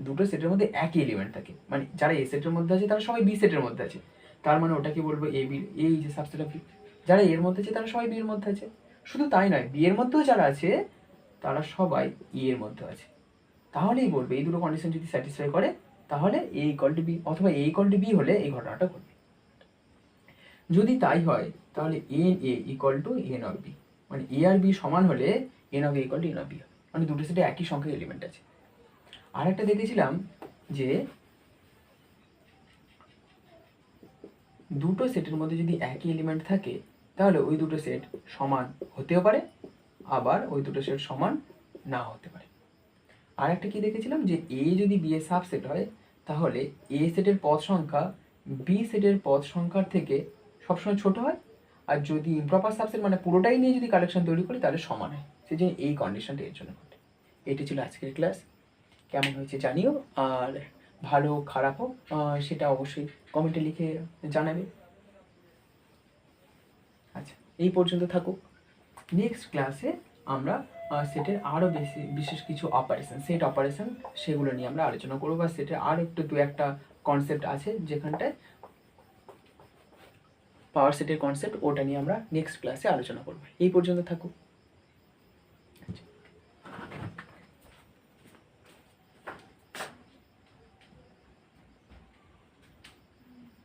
দুটো সেটের মধ্যে একই এলিমেন্ট থাকে, মানে যারা এ সেটের মধ্যে আছে তারা সবাই বি সেটের মধ্যে আছে, তার মানে ওটাকে বলবো এ বি, এই যে সাবসেট অফ বি। যারা এর মধ্যে আছে তারা সবাই বি এর মধ্যে আছে, শুধু তাই নয় বি এর মধ্যেও যারা আছে তারা সবাই ই এর মধ্যে আছে, তাহলেই বলবে এই দুটো কন্ডিশন যদি স্যাটিসফাই করে তাহলে এ ইকুয়াল টু বি, অথবা এ ইকুয়াল টু বি হলে এই ঘটনাটা ঘটবে। যদি তাই হয় তাহলে n A equal to n of B, মানে এ আর বি সমান হলে n of A equal to n of B হবে, মানে দুটো সেটে একই সংখ্যক এলিমেন্ট আছে। আর একটা দেখেছিলাম যে দুটো সেটের মধ্যে যদি একই এলিমেন্ট থাকে তাহলে ওই দুটো সেট সমান হতেও পারে, আবার ওই দুটো সেট সমান না হতে পারে। আর একটা কি দেখেছিলাম যে এ যদি বি এর সাবসেট হয়, তাহলে এ সেটের পদ সংখ্যা বি সেটের পদ সংখ্যার থেকে সবসময় ছোট হয়, আর যদি ইমপ্রপার সাবসেট মানে পুরোটাই নিয়ে যদি কালেকশন তৈরি করি তাহলে সমান হয়, সেই জন্য এই কন্ডিশনটা এর জন্য ঘটে। এটি ছিল আজকের ক্লাস। কেমন হয়েছে জানিও, আর ভালো খারাপ হোক সেটা অবশ্যই কমেন্টে লিখে জানাবে। আচ্ছা, এই পর্যন্ত থাকুক। নেক্সট ক্লাসে আমরা সেটের আরও বেশি বিশেষ কিছু অপারেশন, সেট অপারেশন, সেগুলো নিয়ে আমরা আলোচনা করবো, বা সেটের আর একটু দু একটা কনসেপ্ট আছে যেখানটায় পাওয়ার সেটের কনসেপ্ট, ওটা নিয়ে আমরা নেক্সট ক্লাসে আলোচনা করবো। এই পর্যন্ত থাকুক।